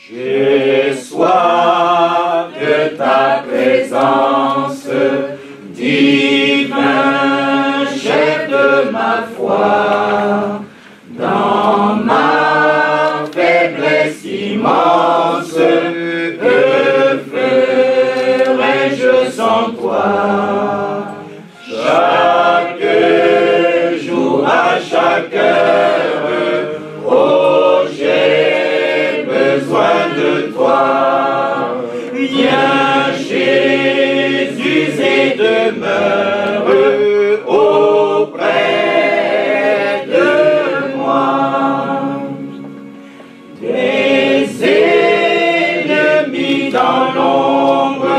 J'ai soif de ta présence, divin chef de ma foi, dans ma faiblesse immense, que ferais-je sans toi? Chaque jour, à chaque heure, oh, j'ai besoin de toi. Viens, Jésus, et demeure auprès de moi. Des ennemis dans l'ombre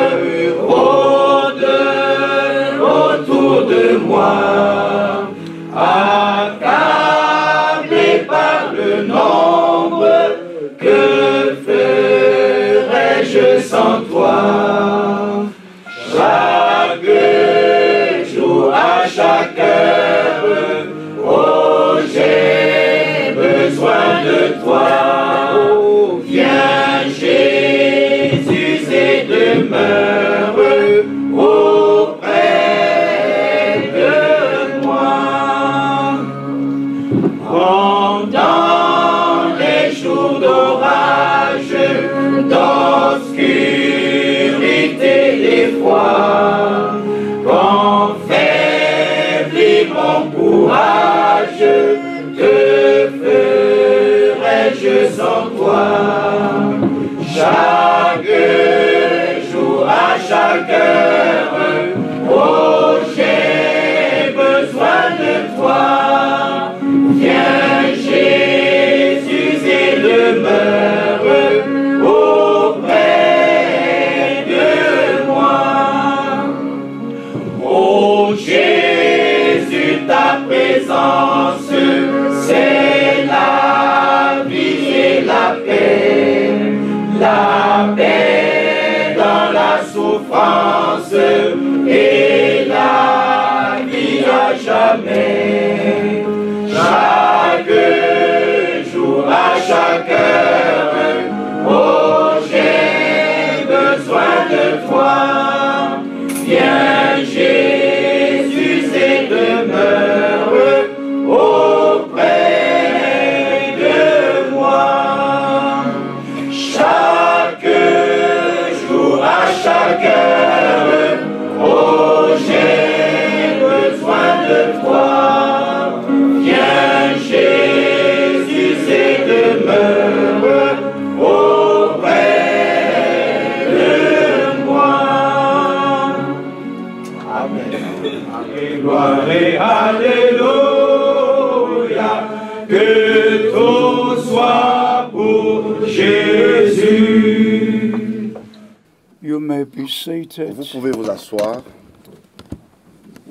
autour de moi, accablé par le nombre, que ferais-je sans toi? Chaque jour, à chaque heure, oh, j'ai besoin de toi. Oh, viens, Jésus, et demeure auprès de moi. Pendant les jours d'orage, d'obscurité d'effroi, quand faiblit mon courage, que ferais-je sans toi? Chaque jour, à chaque heure, oh, j'ai besoin de toi. Viens, Jésus, et demeure auprès de moi. Oh, Jésus, ta présence, c'est la vie et la paix. La paix dans la souffrance et la vie à jamais. Chaque jour, à chaque heure, oh, j'ai besoin de toi. Viens, Jésus, et demeure auprès de moi. Chaque jour, à chaque heure, oh, j'ai besoin de toi. Viens, Jésus, et demeure auprès de moi. Amen. Gloire et alléluia, que tout soit pour Jésus. You may be seated. Vous pouvez vous asseoir.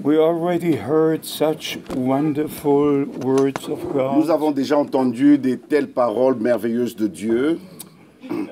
We already heard such wonderful words of Nous God, avons déjà entendu de telles paroles merveilleuses de Dieu.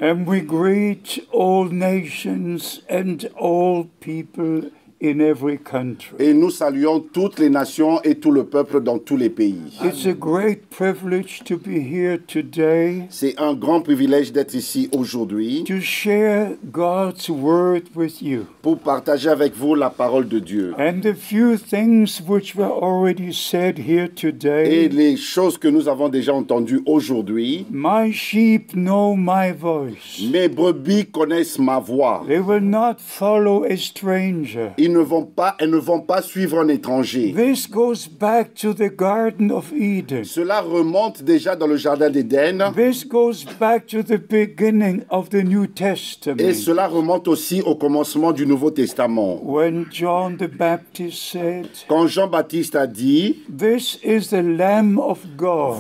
and we greet all nations and all people in every country. Et nous saluons toutes les nations et tout le peuple dans tous les pays. It's a great privilege to be here today C'est un grand privilège d'être ici aujourd'hui to share God's word with you. pour partager avec vous la parole de Dieu. And the few things which were already said here Et today, les choses que nous avons déjà entendues aujourd'hui, my sheep know my voice. mes brebis connaissent ma voix. They will not follow a stranger. Elles ne vont pas suivre un étranger. This goes back to the Garden of Eden. Cela remonte déjà dans le jardin d'Éden This goes back to the beginning of the New et Testament. cela remonte aussi au commencement du Nouveau Testament. When John the Baptist said, Quand Jean-Baptiste a dit "This is the Lamb of God,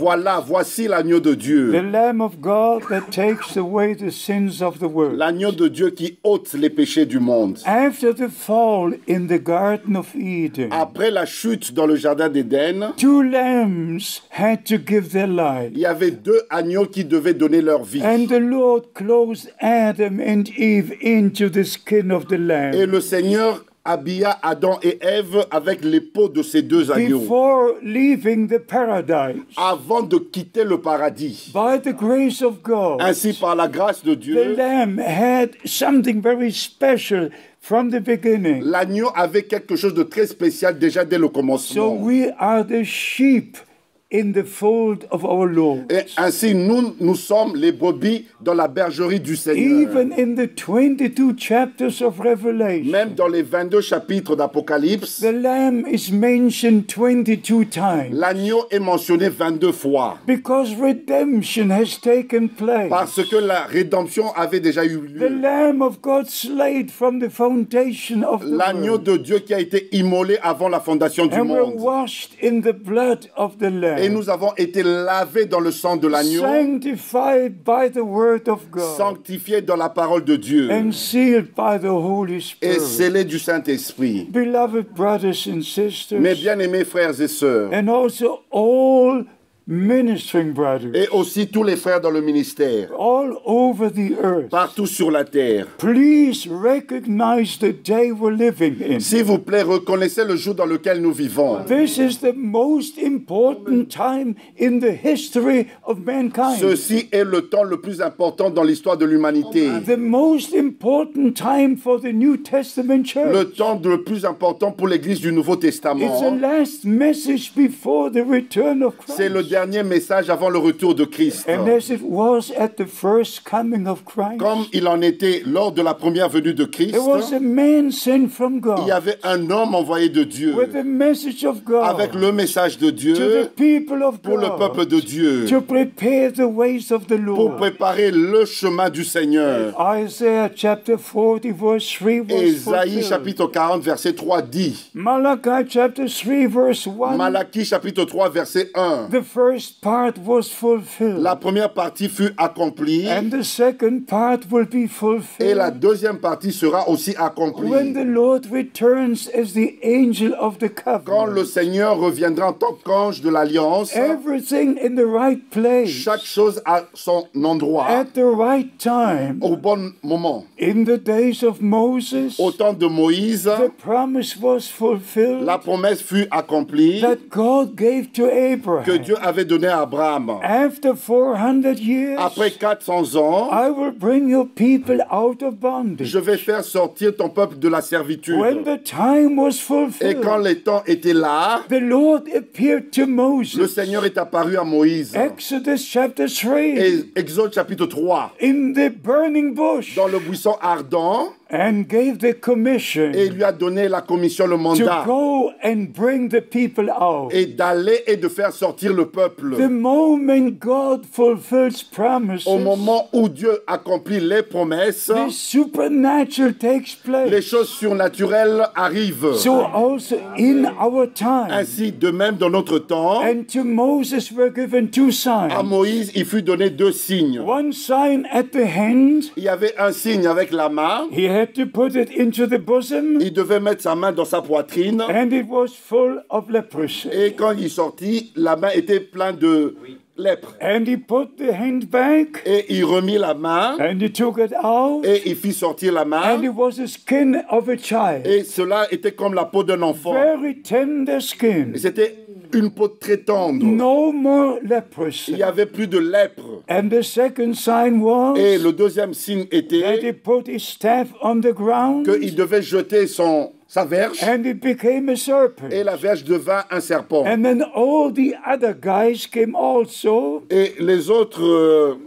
voici l'agneau de the Dieu, Lamb of God that takes away the sins of the world." l'agneau de Dieu qui ôte les péchés du monde. After the fall in the Garden of Eden, Après la chute dans le jardin d'Éden, two lambs had to give their life. il y avait 2 agneaux qui devaient donner leur vie. And the Lord clothed Adam and Eve into the skin of the Et lamb. le Seigneur habilla Adam et Ève avec les peaux de ces deux agneaux before leaving the paradise. avant de quitter le paradis. By the grace of God, Ainsi, par la grâce de the Dieu, lamb had something very special from the beginning. l'agneau avait quelque chose de très spécial déjà dès le So commencement. we are the sheep in the fold of our Lord. Et ainsi, nous sommes les brebis dans la bergerie du Seigneur. Even in the 22 chapters of Revelation, Même dans les 22 chapitres d'Apocalypse, the lamb is mentioned 22 times l'agneau est mentionné 22 fois. because redemption has taken place. Parce que la rédemption avait déjà eu The lieu. Lamb of God slayed from the foundation of the L'agneau world, de Dieu qui a été immolé avant la fondation du and we're monde. washed in the blood of the Et Lamb, nous avons été lavés dans le sang de l'agneau, sanctified by the word of God, sanctifiés dans la parole de Dieu and sealed by the Holy et Spirit. scellés du Saint-Esprit. Beloved brothers and Mes sisters, bien-aimés frères et sœurs, and also all ministering brothers, et aussi tous les frères dans le ministère, all over the earth, partout sur la terre, please recognize the day we're living in. s'il vous plaît, reconnaissez le jour dans lequel nous vivons. This is the most important time in the history of mankind. Ceci est le temps le plus important dans l'histoire de l'humanité. The most important time for the New Testament church. Le temps le plus important pour l'Église du Nouveau It's the Testament. last message before the return of C'est le Christ. dernier message avant le retour de Christ. And as it was at the first coming of Christ, Comme il en était lors de la première venue de Christ, there was a man sent from il y God avait un homme envoyé de Dieu with the message of God avec le message de to the Dieu people of pour le peuple God de Dieu, to prepare the ways of the pour Lord. préparer le chemin du Seigneur. Isaiah chapter 40 verse 3 was Ésaïe fulfilled. chapitre 40 verset 3 dit, Malachi chapter 3 verse 1, Malachie chapitre 3 verset 1, the first part was fulfilled. la première partie fut accomplie And the second part will be et fulfilled la deuxième partie sera aussi when accomplie. the Lord returns as the angel of the Quand covenant. le Seigneur reviendra en tant qu'ange de l'Alliance, Everything in the right place, chaque chose a son endroit, at the right time. au bon moment. In the days of Moses, Au temps de Moïse, the promise was fulfilled la promesse fut accomplie that God gave to que Abraham. Dieu avait donnée à Abraham. After 400 years, Après 400 ans, I will bring your people out of bondage. je vais faire sortir ton peuple de la servitude. When the time was Et quand fulfilled, les temps étaient là, the Lord appeared to le Moses. Seigneur est apparu à Moïse. Exodus chapter 3, Et Exode chapitre 3, in the burning bush, dans le buisson ardent, and gave the commission et il lui a donné la commission, le to mandat, go and bring the people out. et d'aller et de faire sortir le peuple. The moment God fulfills promises, Au moment où Dieu accomplit les promesses, the supernatural takes les place. choses surnaturelles arrivent. So also in our time, Ainsi, de même dans notre temps, and to Moses were given two à signs. Moïse, il fut donné deux signes. One sign at the hand, Il y avait un signe avec la main. he had to put it into the bosom, Il devait mettre sa main dans sa poitrine. and it was full of leprosy. Et quand il sortit, la main était pleine de lèpre. And he put the hand back, Et il remit la main. and he took it out, Et il fit sortir la and main. it was the skin of a child. Et cela était comme la peau d'un enfant. Very tender skin. Et c'était une peau très tendre. No more Il leprosy. n'y avait plus de lèpre. And the second sign was Et le deuxième signe that he était put his staff on the ground, qu'il devait jeter sa verge. and it became a serpent. Et la verge devint un serpent. And then all the other guys came also, Et les autres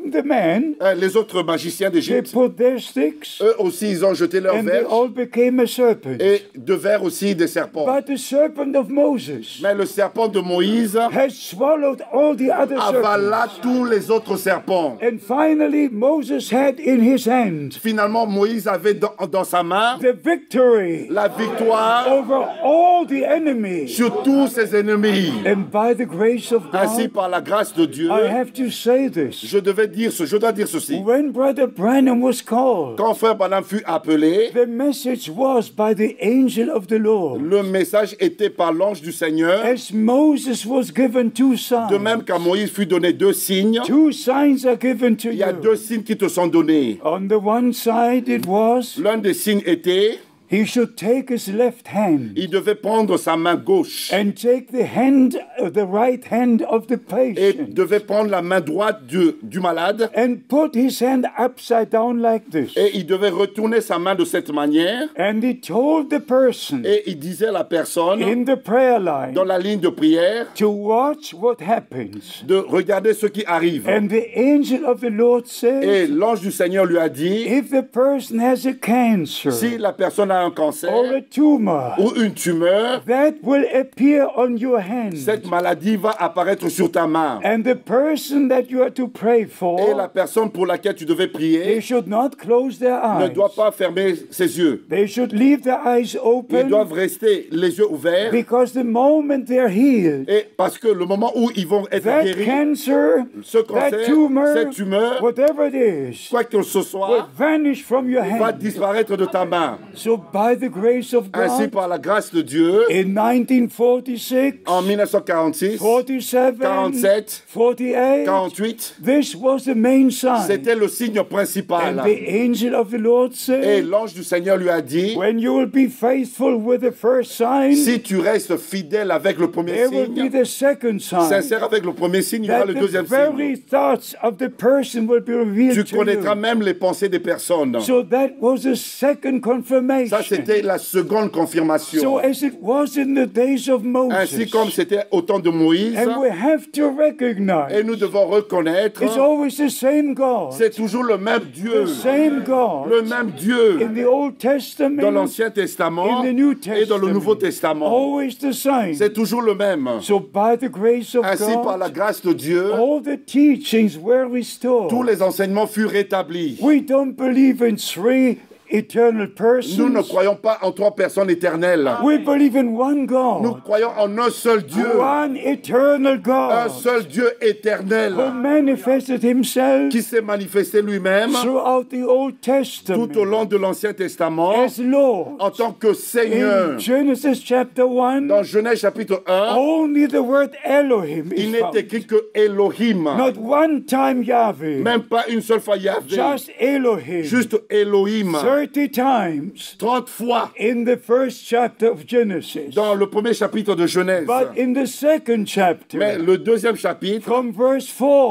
magiciens they d'Égypte, put their sticks, eux aussi, ils ont jeté leur and they verge all became a serpent. et devinrent aussi des serpents. But the serpent of Moses Mais le serpent de Moïse has swallowed all the other avala serpents. tous les autres serpents. And finally, Moses had in his hand Finalement, Moïse avait dans sa main the victory la victoire over all the enemies. sur tous ses ennemis. And by the grace of Ainsi, God, par la grâce de Dieu, I have to say this. je dois dire ceci. When Brother Branham was called, Quand frère Branham fut appelé, the message was by the angel of the Lord. le message était par l'ange du Seigneur. As Moses was given two De même signs, qu'à Moïse fut donné deux signes, two signs are given to il y a deux you. signes qui te sont donnés. On the one side it was, L'un des signes était, he should take his left hand il devait prendre sa main gauche and take the right hand of the et patient devait prendre la main droite du malade and put his hand upside down like this. et il devait retourner sa main de cette manière And he told the person et il disait à la personne in the prayer line dans la ligne de prière to watch what happens. de regarder ce qui arrive. And the angel of the Lord Et said, l'ange du Seigneur lui a dit, if the person has a cancer si la personne a un cancer or a tumor, ou une tumeur, that will appear on your hand. cette maladie va apparaître sur ta main. And the person that you are to pray Et la for, personne pour laquelle tu devais they prier should not close their ne eyes. doit pas fermer ses yeux. They should leave their eyes Ils open doivent rester les yeux ouverts. because the moment they're healed, Et parce que le moment où ils vont être that guéris, cancer, ce that cancer, tumor, cette tumeur, whatever it is, quoi que ce will soit, vanish from your va hand. disparaître de ta main. So by the grace of Ainsi, God, par la grâce de Dieu, in 1946, en 1946, 47, 47, 48, 48, this was the main sign. c'était le signe And principal. the angel of the Lord Et said, l'ange du Seigneur lui a dit, when you will be faithful with the first sign, si tu restes fidèle avec le premier there will be signe, the second sign. sincère avec le premier signe, il y aura That le the deuxième very signe. thoughts of the person will be revealed Tu to connaîtras you. même les pensées des personnes. So that was the second confirmation. Ça, c'était la seconde So confirmation. as it was in the days of Ainsi Moses, comme c'était au temps de Moïse, and we have to recognize et nous devons reconnaître, it's always the same God, c'est toujours le même Dieu, the same God le même Dieu in the Old dans Testament, l'Ancien Testament in the New et dans le Nouveau Testament, Testament. always the same. C'est toujours le même. So by the grace of Ainsi, par la God, grâce de Dieu, all the teachings were restored. tous les enseignements furent rétablis. We don't believe in three eternal Nous ne persons. croyons pas en trois personnes éternelles. We believe in one Nous God, croyons en un seul Dieu, one eternal un God seul Dieu éternel who manifested himself qui s'est manifesté lui-même throughout the Old tout au Testament long de l'Ancien Testament as Lord. en tant que Seigneur. In Genesis chapter 1, Dans Genèse chapitre 1, only the word Elohim il is n'est found. écrit que Elohim, Not one time Yahweh, même pas une seule fois Yahvé, just Elohim. juste Elohim. 30 times 30 fois in the first chapter of Genesis. dans le premier chapitre de Genèse. But in the second Mais chapter, le deuxième chapitre, from verse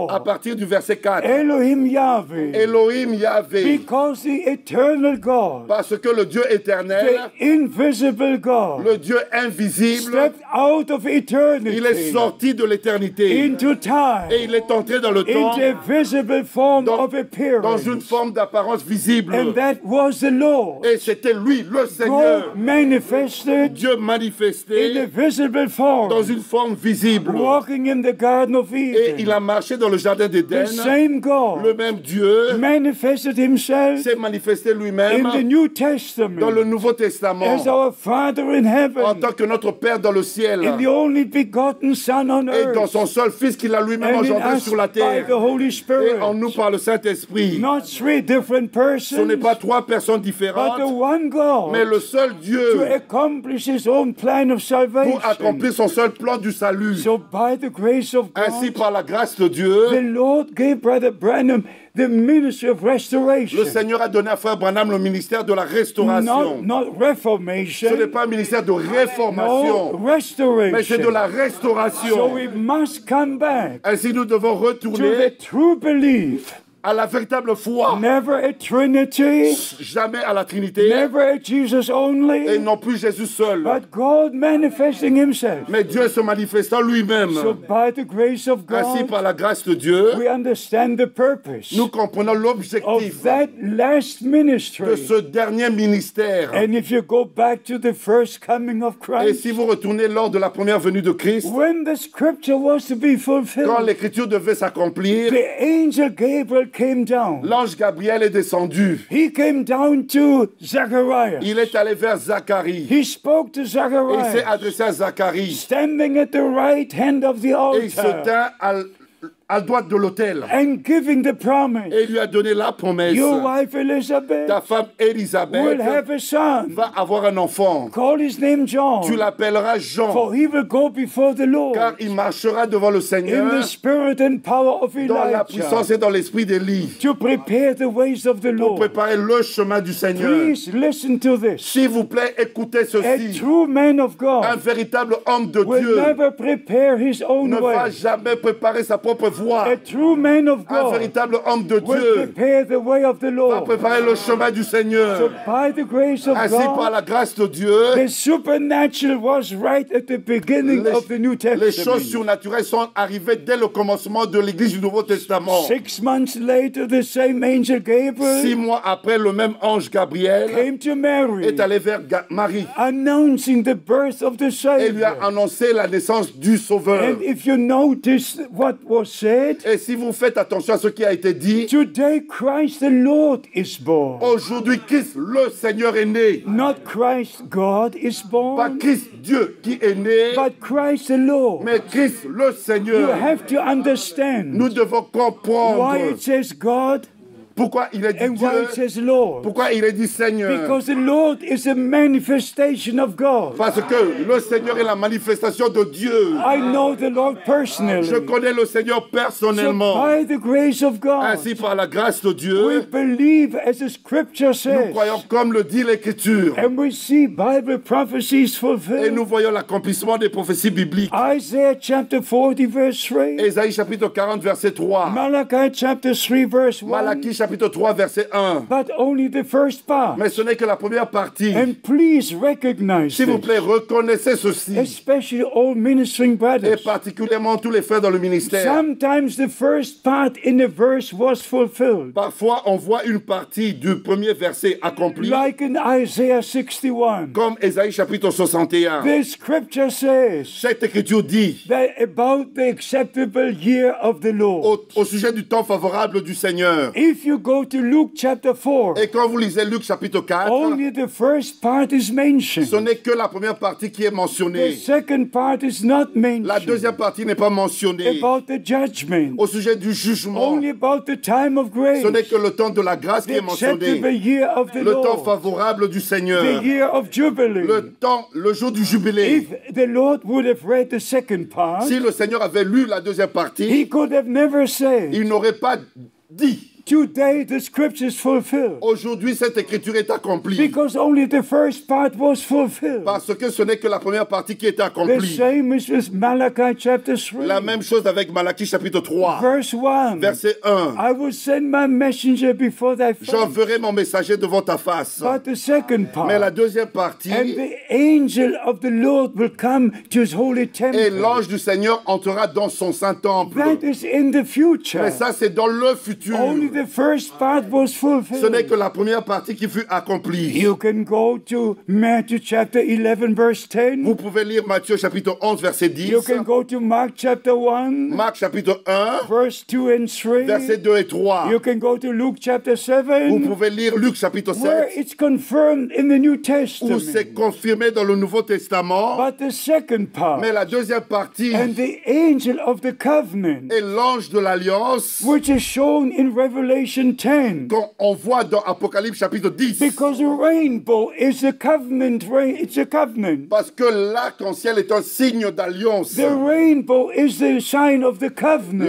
à 4, partir du verset 4, Elohim Yahweh, Elohim Yahvé, because the eternal God, parce que le Dieu éternel, the invisible God, le Dieu invisible, stepped out of il est eternity sorti de l'éternité into et time, il est entré dans le temps into a visible form dans, of appearance. dans une forme d'apparence visible. And that was the Lord. Et c'était lui, le Seigneur, God manifested Dieu in a manifesté visible dans form, une forme visible. walking in the Garden of Et il Eden. a marché dans le jardin d'Éden. The same Le God même Dieu manifested himself s'est manifesté in lui-même the New dans le Testament Nouveau Testament as our Father in en heaven, tant que notre Père dans le ciel in the only begotten Son on et dans earth, son seul Fils qu'il a lui-même and in engendré us sur la by terre the Holy et Spirit. en nous par le Saint-Esprit. Not three different Ce n'est persons, pas trois personnes but the différentes, one mais God le seul Dieu to accomplish his own plan of pour salvation. accomplir son seul plan du salut. So by the grace of Ainsi, God, par la grâce de the Dieu, Lord gave Brother Branham the ministry of le restoration. Seigneur a donné à Frère Branham le ministère de la restauration. Not Ce n'est reformation, pas un ministère de no, réformation, mais c'est de restoration. la So restauration. we must come back Ainsi, nous devons to the retourner true belief. à la véritable foi, Never a Trinity, jamais à la Trinité, never a Jesus et only, non plus Jésus seul, but God manifesting himself. mais Dieu se manifestant lui-même. So by the grace of Ainsi, God, par la grâce de Dieu, we understand the purpose nous comprenons l'objectif of that last de ministry. ce dernier ministère. And if you go back to the first coming of Et Christ, si vous retournez lors de la première venue de Christ, when the scripture was to be quand fulfilled, l'écriture devait s'accomplir, the angel Gabriel came down. l'ange Gabriel est descendu. He came down to Zechariah. Il est allé vers Zacharie. He spoke to Et il s'est Zechariah, adressé à Zacharie. standing at the right hand of the Et il se altar. tint à droite de l'autel. and giving the promise. Et il lui a donné la promesse. Your wife Elizabeth Ta femme will Élisabeth have a son. va avoir un enfant. Call his name John. Tu l'appelleras Jean, For he will go before the Lord car il marchera devant le in Seigneur the spirit and power of dans la Elijah puissance et dans l'esprit d'Élie, to prepare the ways of the pour Lord. préparer le chemin du Seigneur. Please listen to this. S'il vous plaît, écoutez A ceci. true man of Un God véritable homme de will Dieu never prepare his own ne va way. jamais préparer sa propre voie. A true man of Un God véritable homme de will Dieu prepare the way of the va Lord. préparer le chemin du So Seigneur. by the grace of Ainsi, par God, la grâce de Dieu, the supernatural was right at the beginning of the New les choses Testament. surnaturelles sont arrivées dès le commencement de l'Église du Nouveau Testament. 6 months later, the same angel 6 Gabriel mois après, le même ange Gabriel came to Mary, est allé vers Marie announcing the birth of the et lui a Savior. annoncé la naissance du Sauveur. And if you notice what was said, Et si vous faites attention à ce qui a été dit, today Christ the Lord is born. aujourd'hui Christ le Seigneur est né. Not Christ God is Pas born, Christ Dieu qui est né, but Christ the Lord. mais Christ le You Seigneur. have to understand Nous devons why comprendre it says God pourquoi il est dit and why Dieu, it says Lord. pourquoi il est dit Seigneur. Because the Lord is a manifestation of God. Parce que le Seigneur est la manifestation de Dieu. I know the Lord Je personally. connais le Seigneur So personnellement. by the grace of God, Ainsi, par la grâce de we Dieu, believe as the scripture nous says, croyons comme le dit l'Écriture. and we see Bible prophecies Et fulfilled. nous voyons l'accomplissement des prophéties bibliques. Isaiah chapter 40 verse 3, Ésaïe chapitre 40, verset 3. Malachi chapter 3 verse 1, Malachie chapitre 3, verset 1. but only the first part. Mais ce n'est que la première partie. And please recognize S'il vous this, plaît, reconnaissez ceci. especially all ministering Et brothers. particulièrement tous les frères dans le ministère. Sometimes the first part in the verse was fulfilled, Parfois, on voit une partie du premier verset accompli, like in Isaiah 61. comme Ésaïe chapitre 61. The scripture says Cette écriture dit, that about the acceptable year of the Lord. au sujet du temps favorable du Seigneur. If you go to Luke chapter 4, Et quand vous lisez Luc chapitre 4, only the first part is ce mentioned. n'est que la première partie qui est The mentionnée. second part is not La mentioned. deuxième partie n'est pas mentionnée. About the judgment, Au sujet du jugement, only about the time of grace, ce n'est que le temps de la grâce qui the est mentionné. acceptable year of the Le temps Lord, favorable du Seigneur. the year of Jubilee. Le jour du jubilé. If the Lord would have read the second part, Si le Seigneur avait lu la deuxième partie, he could have never said, il n'aurait pas dit, today the scripture is fulfilled. aujourd'hui cette écriture est accomplie. Because only the first part was fulfilled. Parce que ce n'est que la première partie qui est The accomplie. same is with Malachi chapter 3, La même chose avec Malachie chapitre 3, verse 1. verset 1. I will send my messenger before thy face. J'enverrai mon messager devant ta face. But the second Mais la part, deuxième partie, and the angel of the Lord will come to his holy et temple. l'ange du Seigneur entrera dans son saint temple. That is in the future. Mais ça, c'est dans le futur. Only the first part was Ce n'est que fulfilled. la première partie qui fut accomplie. You can go to Matthew chapter 11 verse 10. Vous pouvez lire Matthieu chapitre 11, verset 10. You can go to Mark chapter 1 Marc chapitre 1, verse 2 and 3. versets 2 et 3. You can go to Luke chapter Vous 7 pouvez lire Luc chapitre where 7, it's confirmed in the New où Testament. c'est confirmé dans le Nouveau Testament. But the second part, Mais la deuxième partie and the angel of the covenant, est l'ange de l'alliance which is shown in Revelation 10. qu'on voit dans Apocalypse chapitre 10. Because the rainbow is a covenant, it's a covenant. Parce que l'arc-en-ciel est un signe d'alliance. The rainbow is the sign of the covenant.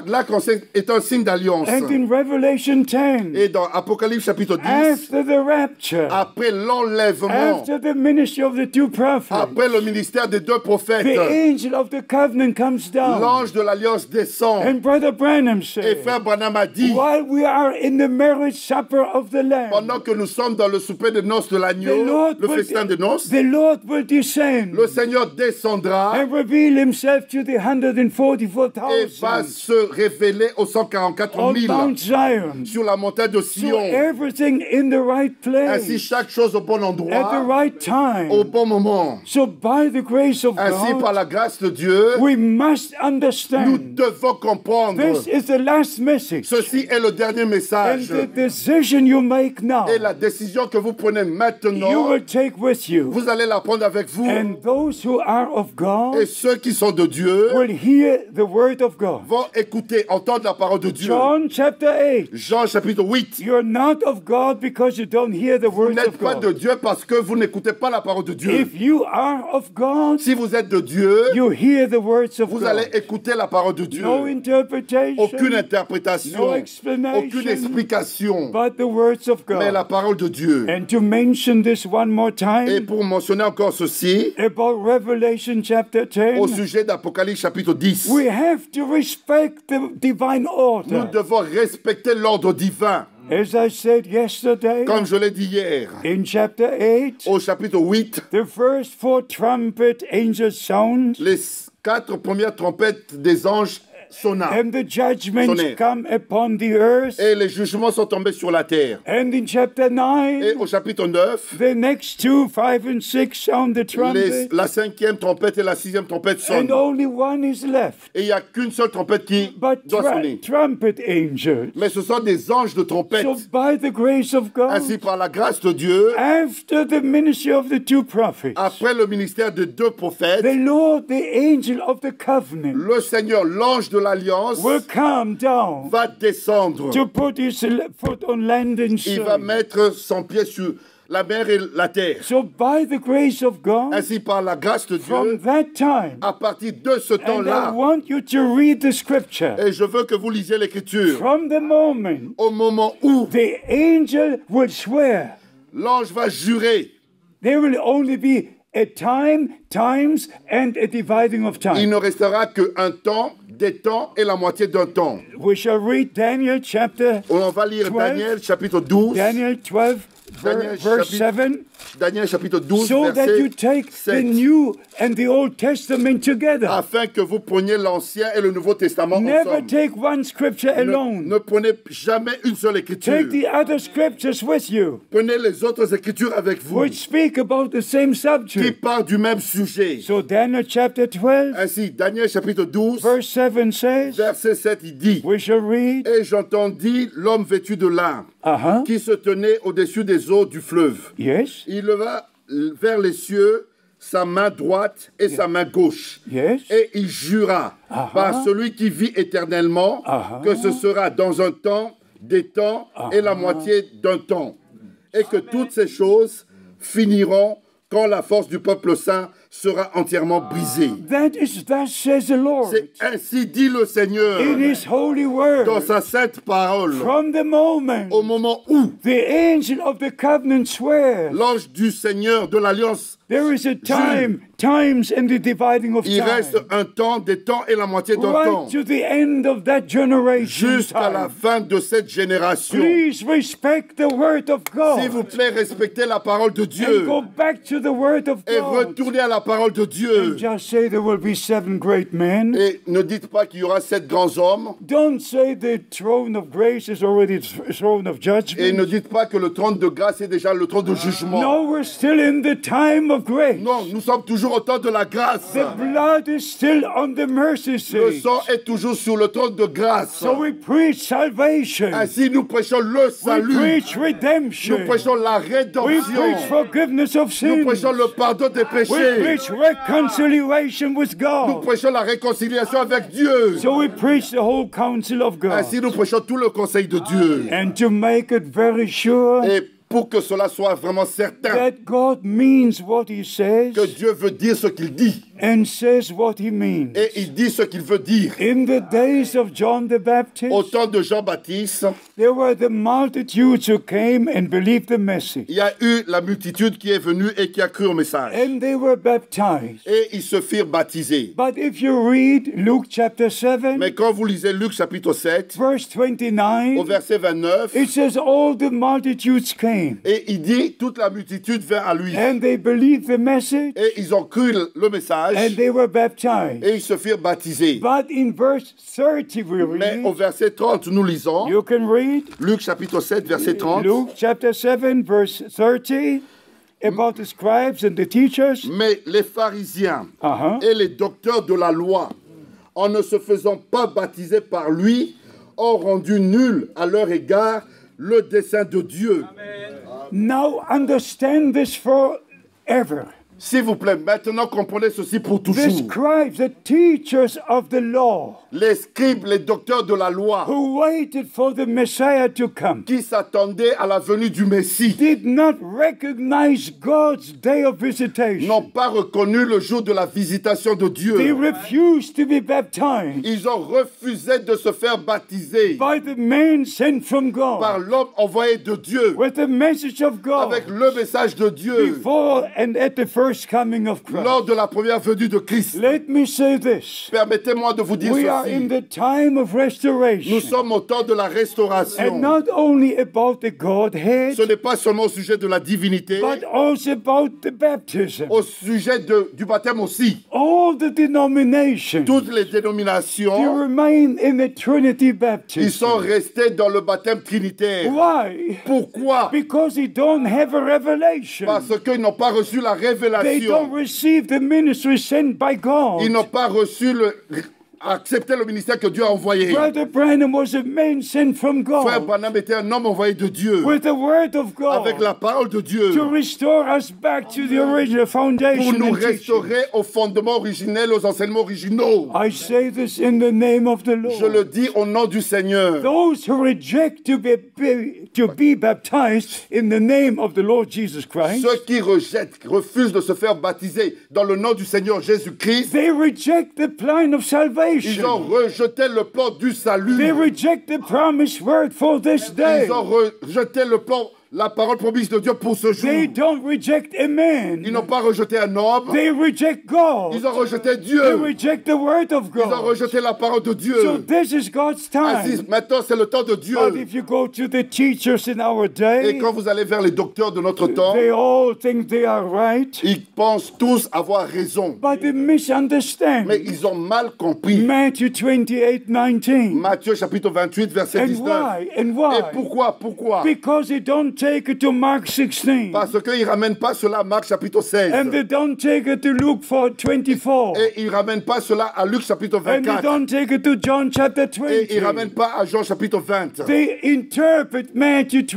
L'arc-en-ciel est un signe d'alliance. And in Revelation 10, Et dans Apocalypse chapitre 10, after the rapture, après l'enlèvement, after the ministry of the two prophets, après le ministère des deux prophètes, the angel of the covenant comes down. l'ange de l'alliance descend. And Brother Branham Et said, frère Branham a dit, while we are in the marriage supper of the Lamb, pendant que nous sommes dans le souper de noces de l'agneau, le festin de noces, the Lord will descend le Seigneur descendra and reveal himself to the et va 144,000 se révéler aux 144 on 000 Mount Zion. sur la montagne de So Sion. everything in the right Ainsi, place chaque chose au bon at the endroit, right time. au bon moment. So by the grace of Ainsi, par God, la grâce de Dieu, we must nous understand devons comprendre. this is the last message. Ceci Ceci est le dernier And message. the decision you make now, Et la décision que vous prenez you maintenant, will take with you. vous allez la prendre avec vous. And those who are of God Et ceux qui sont de Dieu will hear the word of God. vont écouter, entendre la parole de Dieu. John chapter 8. Jean chapitre 8. You're not of God because you don't hear the Vous words n'êtes of pas de God. Dieu parce que vous n'écoutez pas la parole de Dieu. If you are of God, Si vous êtes de Dieu, you hear the words of vous allez God. écouter la parole de Dieu. No interpretation, Aucune interprétation, no explanation, aucune explication, but the words of mais la God. parole de Dieu. And to mention this one more Et time pour mentionner encore ceci, about Revelation chapter au 10, sujet d'Apocalypse chapitre 10, we have to respect the divine nous order. devons respecter l'ordre divin. As I said yesterday, Comme je l'ai dit hier, in chapter 8, au chapitre 8, the first 4 trumpet angels sound, les 4 premières trompettes des anges sonna. and the judgments Sonner. come upon the earth. Et les jugements sont tombés sur la terre. And in chapter Et 9, au chapitre 9, the next 2, 5 and 6 sound the trumpet, la 5e trompette et la 6e trompette and sonnent. only one is left. Et il n'y a qu'une seule trompette qui But doit sonner. trumpet angels. Mais ce sont des anges de trompette. So by the grace of God, Ainsi, par la grâce de Dieu, after the ministry of the 2 prophets, après le ministère de 2 prophètes, the Lord, the angel of the covenant, le Seigneur, l'ange de l'Alliance, will come down va descendre. to put his foot on land and Il va sea. mettre son pied sur la mer et la terre. So by the grace of God, Ainsi, par la grâce de from Dieu, that time, à partir de ce and I temps-là, want you to read the scripture, et je veux que vous lisiez l'Écriture, from the moment au moment où the angel will swear, l'ange va jurer, there will only be a time, times, and a dividing of il time. ne restera qu'un temps, des temps et la moitié d'un temps. We shall read Daniel chapter, On va lire 12. Daniel chapitre 12, Daniel 12, Daniel verse chapitre 7, Daniel chapitre 12, so that you verset take the 7. New and the Old Testament together. Afin que vous preniez l'Ancien et le Nouveau Testament Never ensemble. take one scripture Ne alone. prenez jamais une seule écriture. Take the other scriptures with you, Prenez les autres écritures avec vous which speak about the same qui subject. parlent du même sujet. So Daniel chapter 12, Ainsi, Daniel chapitre 12, verse 7 says, verset 7, il dit: we shall read, Et j'entendis l'homme vêtu de lin qui se tenait au-dessus des eaux du fleuve. yes, Il leva vers les cieux sa main droite et sa main gauche. yes, Et il jura par celui qui vit éternellement que ce sera dans un temps, des temps et la moitié d'un temps. Et que toutes ces choses finiront quand la force du peuple saint sera entièrement brisée. thus says the Lord, C'est ainsi dit le Seigneur in his holy word, dans sa sainte parole. from the moment Au moment où the angel of the covenant swears, l'ange du Seigneur de l'Alliance, there is a time, times, and the dividing of il reste time. un temps, des temps et la moitié d'un temps. Right to the end of that generation. Jusqu'à la fin de cette génération. Please respect the word of S'il vous God plaît, respectez la parole de and Dieu go back to the word of et God. retournez à la parole de Dieu. Just say there will be 7 great men. Et ne dites pas qu'il y aura 7 grands hommes. Don't say the throne of grace is already the throne of Et judgment. ne dites pas que le trône de grâce est déjà le trône de jugement. No, we're still in the time of grace. Non, nous sommes toujours au temps de la grâce. The blood is still on the mercy Le seat. sang est toujours sur le trône de grâce. So we preach salvation. Ainsi, nous prêchons le We salut. preach Nous redemption. prêchons la We rédemption. preach forgiveness of Nous sins. prêchons le pardon des We péchés. preach reconciliation with Nous God. prêchons la réconciliation avec Dieu. So we preach the whole counsel of God. Ainsi, nous prêchons tout le conseil de Dieu. And to make it very sure Et pour que cela soit vraiment certain that God means what he says que Dieu veut dire ce qu'il dit and says what he means. et il dit ce qu'il veut dire. In the days of John the Au Baptist, temps de Jean-Baptiste, there were the multitudes who came and believed the message. il y a eu la multitude qui est venue et qui a cru au message. And they were baptized. Et ils se firent baptiser. But if you read Luke chapter 7, Mais quand vous lisez Luc chapitre 7, verse au 29, verset 29, it says all the multitudes came et il dit, toute la multitude vint à lui. and they believed the message Et ils ont cru le message and they were baptized. et ils se firent baptiser. But in verse 30 we Mais au read, verset 30, nous lisons, you can read Luc chapitre 7, verset 30, Luke chapter 7 verse 30 about the scribes and the teachers. mais les pharisiens Uh-huh. et les docteurs de la loi, en ne se faisant pas baptiser par lui, ont rendu nul à leur égard le dessein de Dieu. Now understand this forever. S'il vous plaît, maintenant comprenez ceci pour The toujours. scribes, the teachers of the law, Les scribes, les docteurs de la loi, who waited for the Messiah to come, qui s'attendaient à la venue du Messie, did not recognize God's day of visitation. n'ont pas reconnu le jour de la visitation de They Dieu. refused to be baptized Ils ont refusé de se faire baptiser by the man sent from par God l'homme envoyé de Dieu, with the message of avec God le message de Dieu, before and at the first coming of Christ. lors de la première venue de Christ. Let me say this. Permettez-moi de vous dire We are in ceci. the time of Nous restoration. sommes au temps de la And restauration. not only about the Godhead, Ce n'est pas seulement au sujet de la divinité, but also about the baptism. au sujet du baptême aussi. All the denominations, Toutes les they dénominations, remain in the Trinity ils baptism. sont restés dans le baptême trinitaire. Why? Pourquoi? Because they don't have a revelation. Parce qu'ils n'ont pas reçu la They don't révélation. receive the ministry sent by God. Ils n'ont pas reçu accepté le ministère que Dieu a envoyé. Brother Branham was a man sent from Frère God Branham était un homme envoyé de Dieu, with the word of avec God la parole de Dieu, to restore us back to the original pour foundation nous and teaching. restaurer aux fondements originels, aux enseignements originaux. I say this in the name of the Je le Lord. dis au nom du Seigneur. Those who reject to be baptized in the name of the Lord Jesus Christ, Ceux qui rejettent, refusent de se faire baptiser dans le nom du Seigneur Jésus-Christ, they reject the plan of ils salvation. ont rejeté le plan du salut. They reject the promised word for this day. Ils ont rejeté le plan, la parole promise de Dieu pour ce jour. They don't reject a Ils man. n'ont pas rejeté un homme. They reject God. Ils ont rejeté They Dieu. reject the word of Ils ont God. rejeté la parole de So Dieu. this is God's Ainsi, time. maintenant, c'est le temps de Dieu. But if you go to the teachers in our Et day, quand vous allez vers les docteurs de notre temps, they all think they are right, ils pensent tous avoir raison. but they misunderstand. Mais ils ont mal compris. Matthew 28:19. Matthieu chapitre 28, verset And 19. why? And Et why? pourquoi? Because they don't take it to Mark 16. Parce qu'ils ne ramènent pas cela à Marc chapitre 16. And they don't take it to Luke 24. Et ils ne ramènent pas cela à Luc chapitre And they 24. don't take it to John chapter Et ils ne 20. ramènent pas à Jean chapitre 20. They interpret Matthew Ils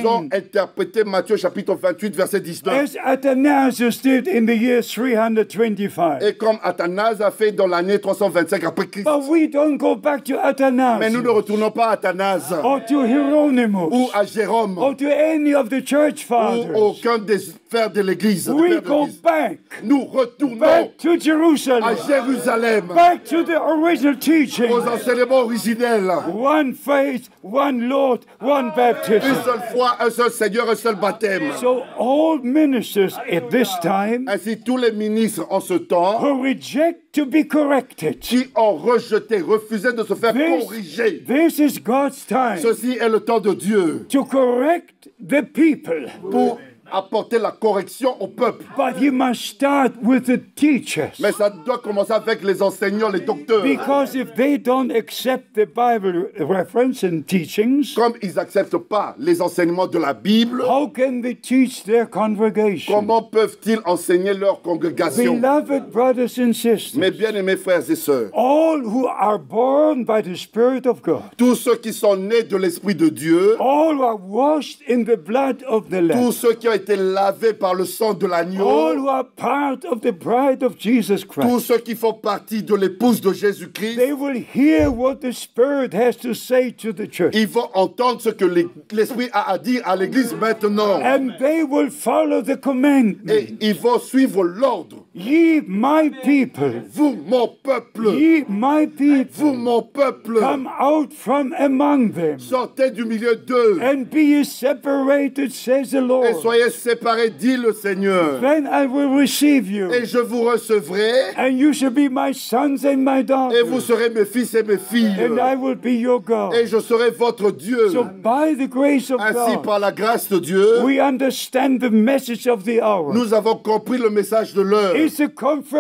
ont 28:19 interprété Matthieu chapitre 28, verset 19. as Athanasius did in the year 325. Et comme Athanase a fait dans l'année 325 après Christ. But we don't go back to Mais nous ne Athanasius retournons pas à Athanase or to Hieronymus ou à Jérôme or to any of the church ou fathers. aucun des pères de l'Église. des We pères de go l'Église. back Nous retournons to à Jerusalem, Jérusalem, back to the original teaching. aux enseignements originels. One faith, one Lord, one Une baptism. seule foi, un seul Seigneur, un seul baptême. So all ministers at this time Ainsi, tous les ministres en ce temps who reject to be corrected. qui ont rejeté, refusé de se faire This, corriger. this is God's time Ceci est le temps de Dieu to correct the people. pour apporter la correction au peuple. But you must start with the teachers. Mais ça doit commencer avec les enseignants, les docteurs. Because if they don't accept the Bible reference and teachings, Comme ils n'acceptent pas les enseignements de la Bible, how can they teach their congregation? comment peuvent-ils enseigner leur congrégation? Beloved brothers and sisters, Mes bien-aimés frères et sœurs, all who are born by the Spirit of God, tous ceux qui sont nés de l'Esprit de Dieu, all who are washed in the blood of the Lamb, tous ceux qui ont été lavés par le sang de all l'agneau, who are part of the bride of Jesus tous Christ, ceux qui font partie de l'épouse de Jésus-Christ, they will hear what the Spirit has to say to the church. ils vont entendre ce que l'Esprit a à dire à l'Église maintenant. And they will follow the commandment. Et ils vont suivre l'ordre. Ye my people, Vous, mon peuple, ye my people, vous, mon peuple, come out from among them, sortez du milieu d'eux and be ye separated, says the et Lord. soyez séparés, dit le Seigneur. Then I will receive you, Et je vous recevrai and you shall be my sons and my et vous daughters, serez mes fils et mes filles. and I will be your God. Et je serai votre Dieu. So by the grace of Ainsi, God, par la grâce de Dieu, we understand the message of the hour. nous avons compris le message de l'heure. It's a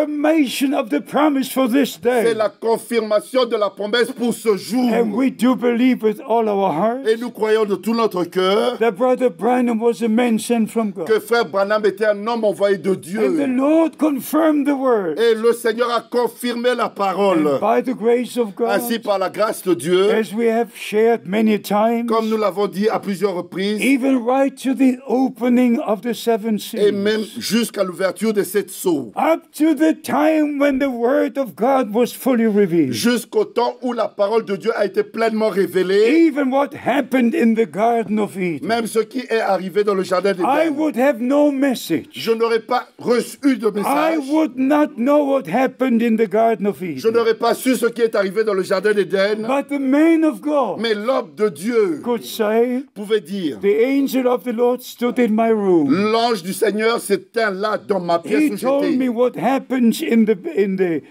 confirmation of the promise for this C'est day. la confirmation de la promesse pour ce jour. And we do believe with all our hearts Et nous croyons de tout notre cœur that Brother Branham was a man sent from God. que frère Branham était un homme envoyé de And the Dieu. Lord confirmed the word. Et le Seigneur a confirmé la parole. And by the grace of God, Ainsi, par la grâce de Dieu, as we have shared many times, comme nous l'avons dit à plusieurs reprises, even right to the opening of the seven et même seals, jusqu'à l'ouverture de cette sceau, up to the time when the word of God was fully revealed, jusqu'au temps où la parole de Dieu a été pleinement révélée, even what happened in the Garden of Eden, même ce qui est arrivé dans le jardin I d'Éden. would have no message. Je n'aurais pas reçu de I message. would not know what happened in the Garden of Je Eden. n'aurais pas su ce qui est arrivé dans le jardin d'Éden. But the man of God Mais l'homme de Dieu could say, pouvait dire, the angel of the Lord stood in my room. l'ange du Seigneur s'éteint là dans ma pièce He où told me j'étais. what happens in the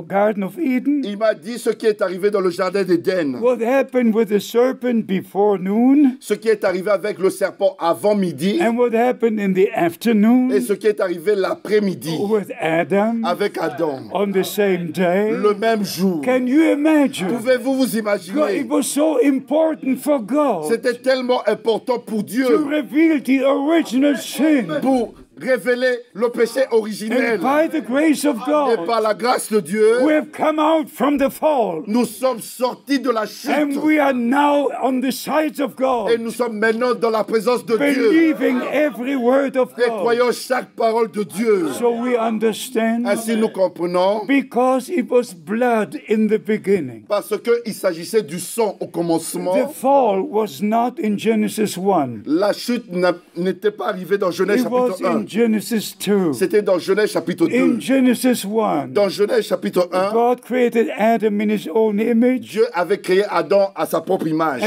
Garden of Eden, Il m'a dit ce qui est arrivé dans le jardin d'Éden. what happened with the serpent before noon, Ce qui est arrivé avec le serpent avant midi. and what happened in the afternoon Et ce qui est arrivé l'après-midi with Adam avec Adam. on the same day. Le même jour. Can you imagine? Pouvez-vous vous God, imaginer? it was so important for God C'était tellement important pour to Dieu reveal the original sin. pour révéler le péché originel. And by the grace of Et God, par la grâce de Dieu, we have come out from the fall. nous sommes sortis de la chute. And we are now on the sides of Et God, nous sommes maintenant dans la présence de Dieu. believing every word of Et God. croyons chaque parole de Dieu. So we understand, Ainsi nous comprenons, because it was blood in the beginning. parce qu'il s'agissait du sang au The commencement. fall was not in Genesis 1. La chute n'était pas arrivée dans Genèse It was chapitre 1. in Genesis 2. C'était dans Genèse chapitre 2. In Genesis 1, Dans Genèse chapitre 1, God created Adam in his own image, Dieu avait créé Adam à sa propre image.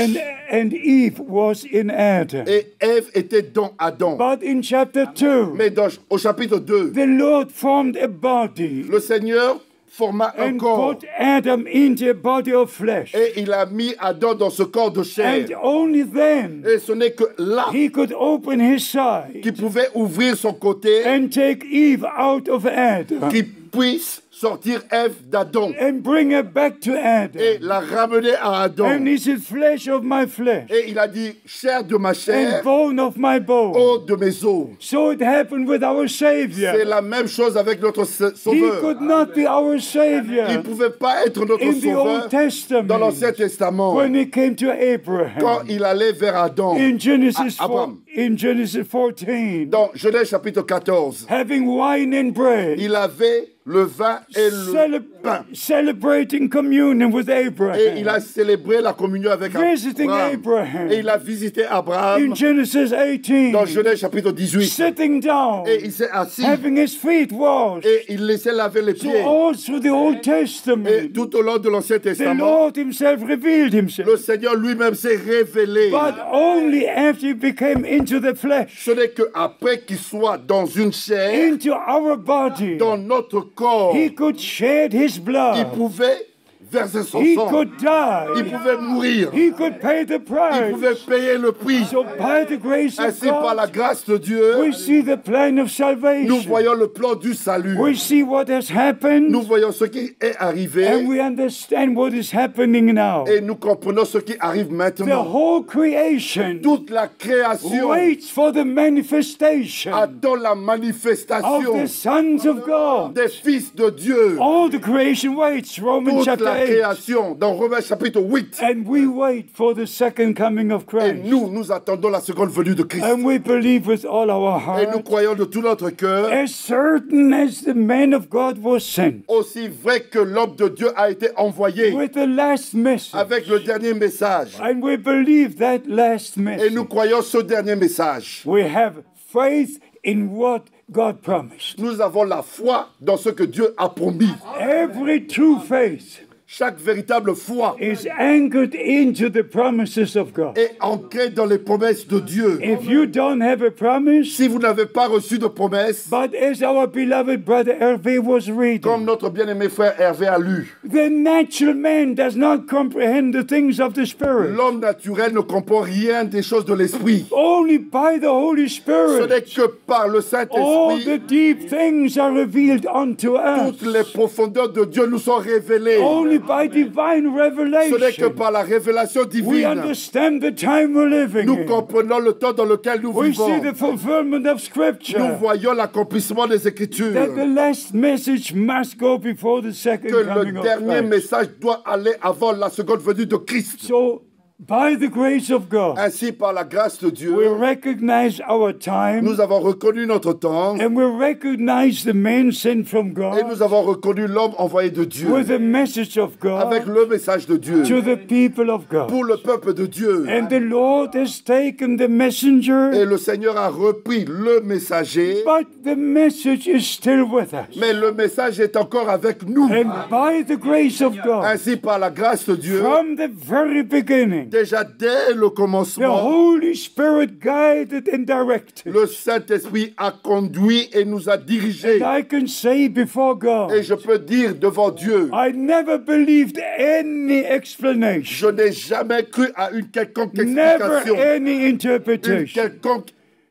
and Eve was in Adam. Et Ève était dans Adam. But in chapter 2, Mais au chapitre 2, the Lord formed a body le Seigneur forma un and corps. put Adam into a body of flesh. Et il a mis Adam dans ce corps de chair. And only then Et ce n'est que là he could open his side qu'il pouvait ouvrir son côté, and take Eve out of Adam qu'il puisse sortir Ève d'Adam and bring her back to et Adam. la ramener à Adam. And he said, flesh of my flesh Et il a dit, chair de ma and chair, bone of my bone. eau de mes os. So it happened with our C'est Savior. la même chose avec notre He Sauveur. could not be our Il ne Savior pouvait pas être notre in the Sauveur Old Testament dans l'Ancien Testament when he came to quand Abraham. il allait vers Adam. In Genesis, Abraham. in Genesis 14, Dans Genèse chapitre 14, having wine and bread, il avait le vin et le pain. celebrating communion with Et il Abraham. a célébré la communion avec Visiting Abraham. Abraham. Et il a visité Abraham In Genesis dans 18, Genèse chapitre 18. sitting down, Et il s'est assis having his feet washed. et il laissait laver les So pieds. all through the Old Et Testament, tout au long de l'Ancien the Testament, Lord himself revealed himself. le Seigneur lui-même s'est révélé. But only after he became into the flesh, Ce n'est qu'après qu'il soit dans une chair, into our body, dans notre corps, he could shed his il blood. pouvait verser son He sang. could Il die. pouvait mourir. He could pay the Il price. pouvait payer le prix. So by the grace of Ainsi, par la God, grâce de Dieu, we see the plan of nous salvation. voyons le plan du salut. We see what has happened, Nous voyons ce qui est arrivé and we understand what is happening now. et nous comprenons ce qui arrive The maintenant. whole creation Toute la création waits for the manifestation attend la of manifestation the sons of God. des fils de Dieu. All the creation waits, Romans Toute chapter la 8. création, dans Romains chapitre 8. And we wait for the second coming of Et Christ. nous attendons la seconde venue de Christ. And we believe with all our Et nous heart, croyons de tout notre cœur, as certain as the man of God was sent, aussi vrai que l'homme de Dieu a été envoyé with the last message. avec le dernier message. And we believe that last Et message. nous croyons ce dernier message. We have faith in what God promised. Nous avons la foi dans ce que Dieu a promis. Every true faith chaque véritable foi is anchored into the promises of God. est ancrée dans les promesses de Dieu. If you don't have a promise, Si vous n'avez pas reçu de promesse, but as our beloved brother Hervé was comme reading, notre bien-aimé frère Hervé a lu, the natural man does not comprehend the things of the Spirit. l'homme naturel ne comprend rien des choses de l'esprit. Only by the Holy Ce n'est Spirit, que par le all Saint-Esprit the deep things are revealed unto toutes les us. profondeurs de Dieu nous sont révélées. Only by divine Ce n'est que revelation par la révélation we divine. understand the time we're living Nous in. comprenons le temps dans lequel nous We see vivons. the fulfillment of Nous Scripture. voyons l'accomplissement des Écritures. That the last message must go before the second Que coming le of dernier Christ. message doit aller avant la seconde venue de Christ. So, by the grace of God, Ainsi, par la grâce de we Dieu, recognize our time nous avons reconnu notre temps and we recognize the man sent from et God nous avons reconnu l'homme envoyé de Dieu with the message of avec God le message de Dieu to the people of God. pour le peuple de Dieu. And the Lord has taken the Et messenger, le Seigneur a repris le messager, but the message is still with us. mais le message est encore avec nous. And by the grace of God, Ainsi, par la grâce de Dieu, from the very beginning, déjà dès le the commencement, Holy Spirit guided and directed. le Saint-Esprit a conduit et nous a dirigés. I can say before Et God, je peux dire devant Dieu, I never believed any explanation, je n'ai jamais cru à une quelconque never explication, any une interpretation, quelconque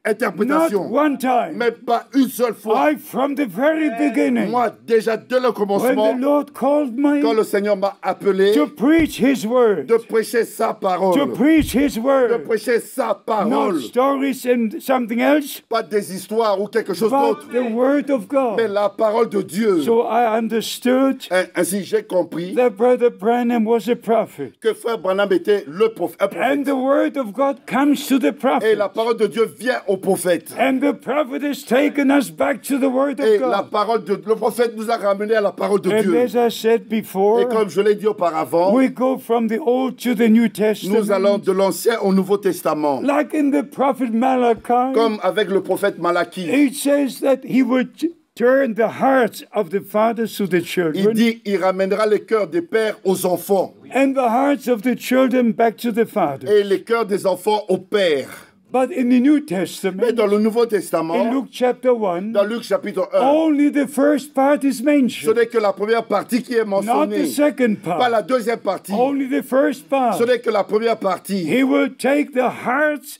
not interprétation, one time. mais pas une seule fois. From the very beginning, Moi, déjà dès le when commencement, the Lord called me quand le Seigneur m'a appelé to preach His word, de prêcher sa to parole, preach His de word, prêcher sa not parole, stories and something else, pas des histoires ou quelque chose but d'autre, the word of mais God. la parole de Dieu. So I understood Ainsi, j'ai compris that Brother Branham was a prophet. que Frère Branham était le prophète. And the word of God comes to the Et prophet. la parole de Dieu vient au prophète. And the prophet has taken us back to the word Et of la God. parole de le prophète nous a ramenés à la parole de And Dieu. as I said Et before, comme je l'ai dit auparavant, we go from the Old to the New nous allons Testament. de l'Ancien au Nouveau Testament. Like in the prophet Malachi, Comme avec le prophète Malachie. it says that he would turn the hearts of the fathers to the Il children dit, il ramènera les cœurs des pères aux enfants and the hearts of the children back to the fathers. et les cœurs des enfants aux pères. But in the New Mais Testament, dans le Nouveau in Testament, Luke chapter 1, dans Luc chapitre 1, only the first part is ce mentioned, n'est que la première partie qui est not the mentionnée, second pas la part, deuxième partie. only the first part. Ce n'est que la première partie. He will take the hearts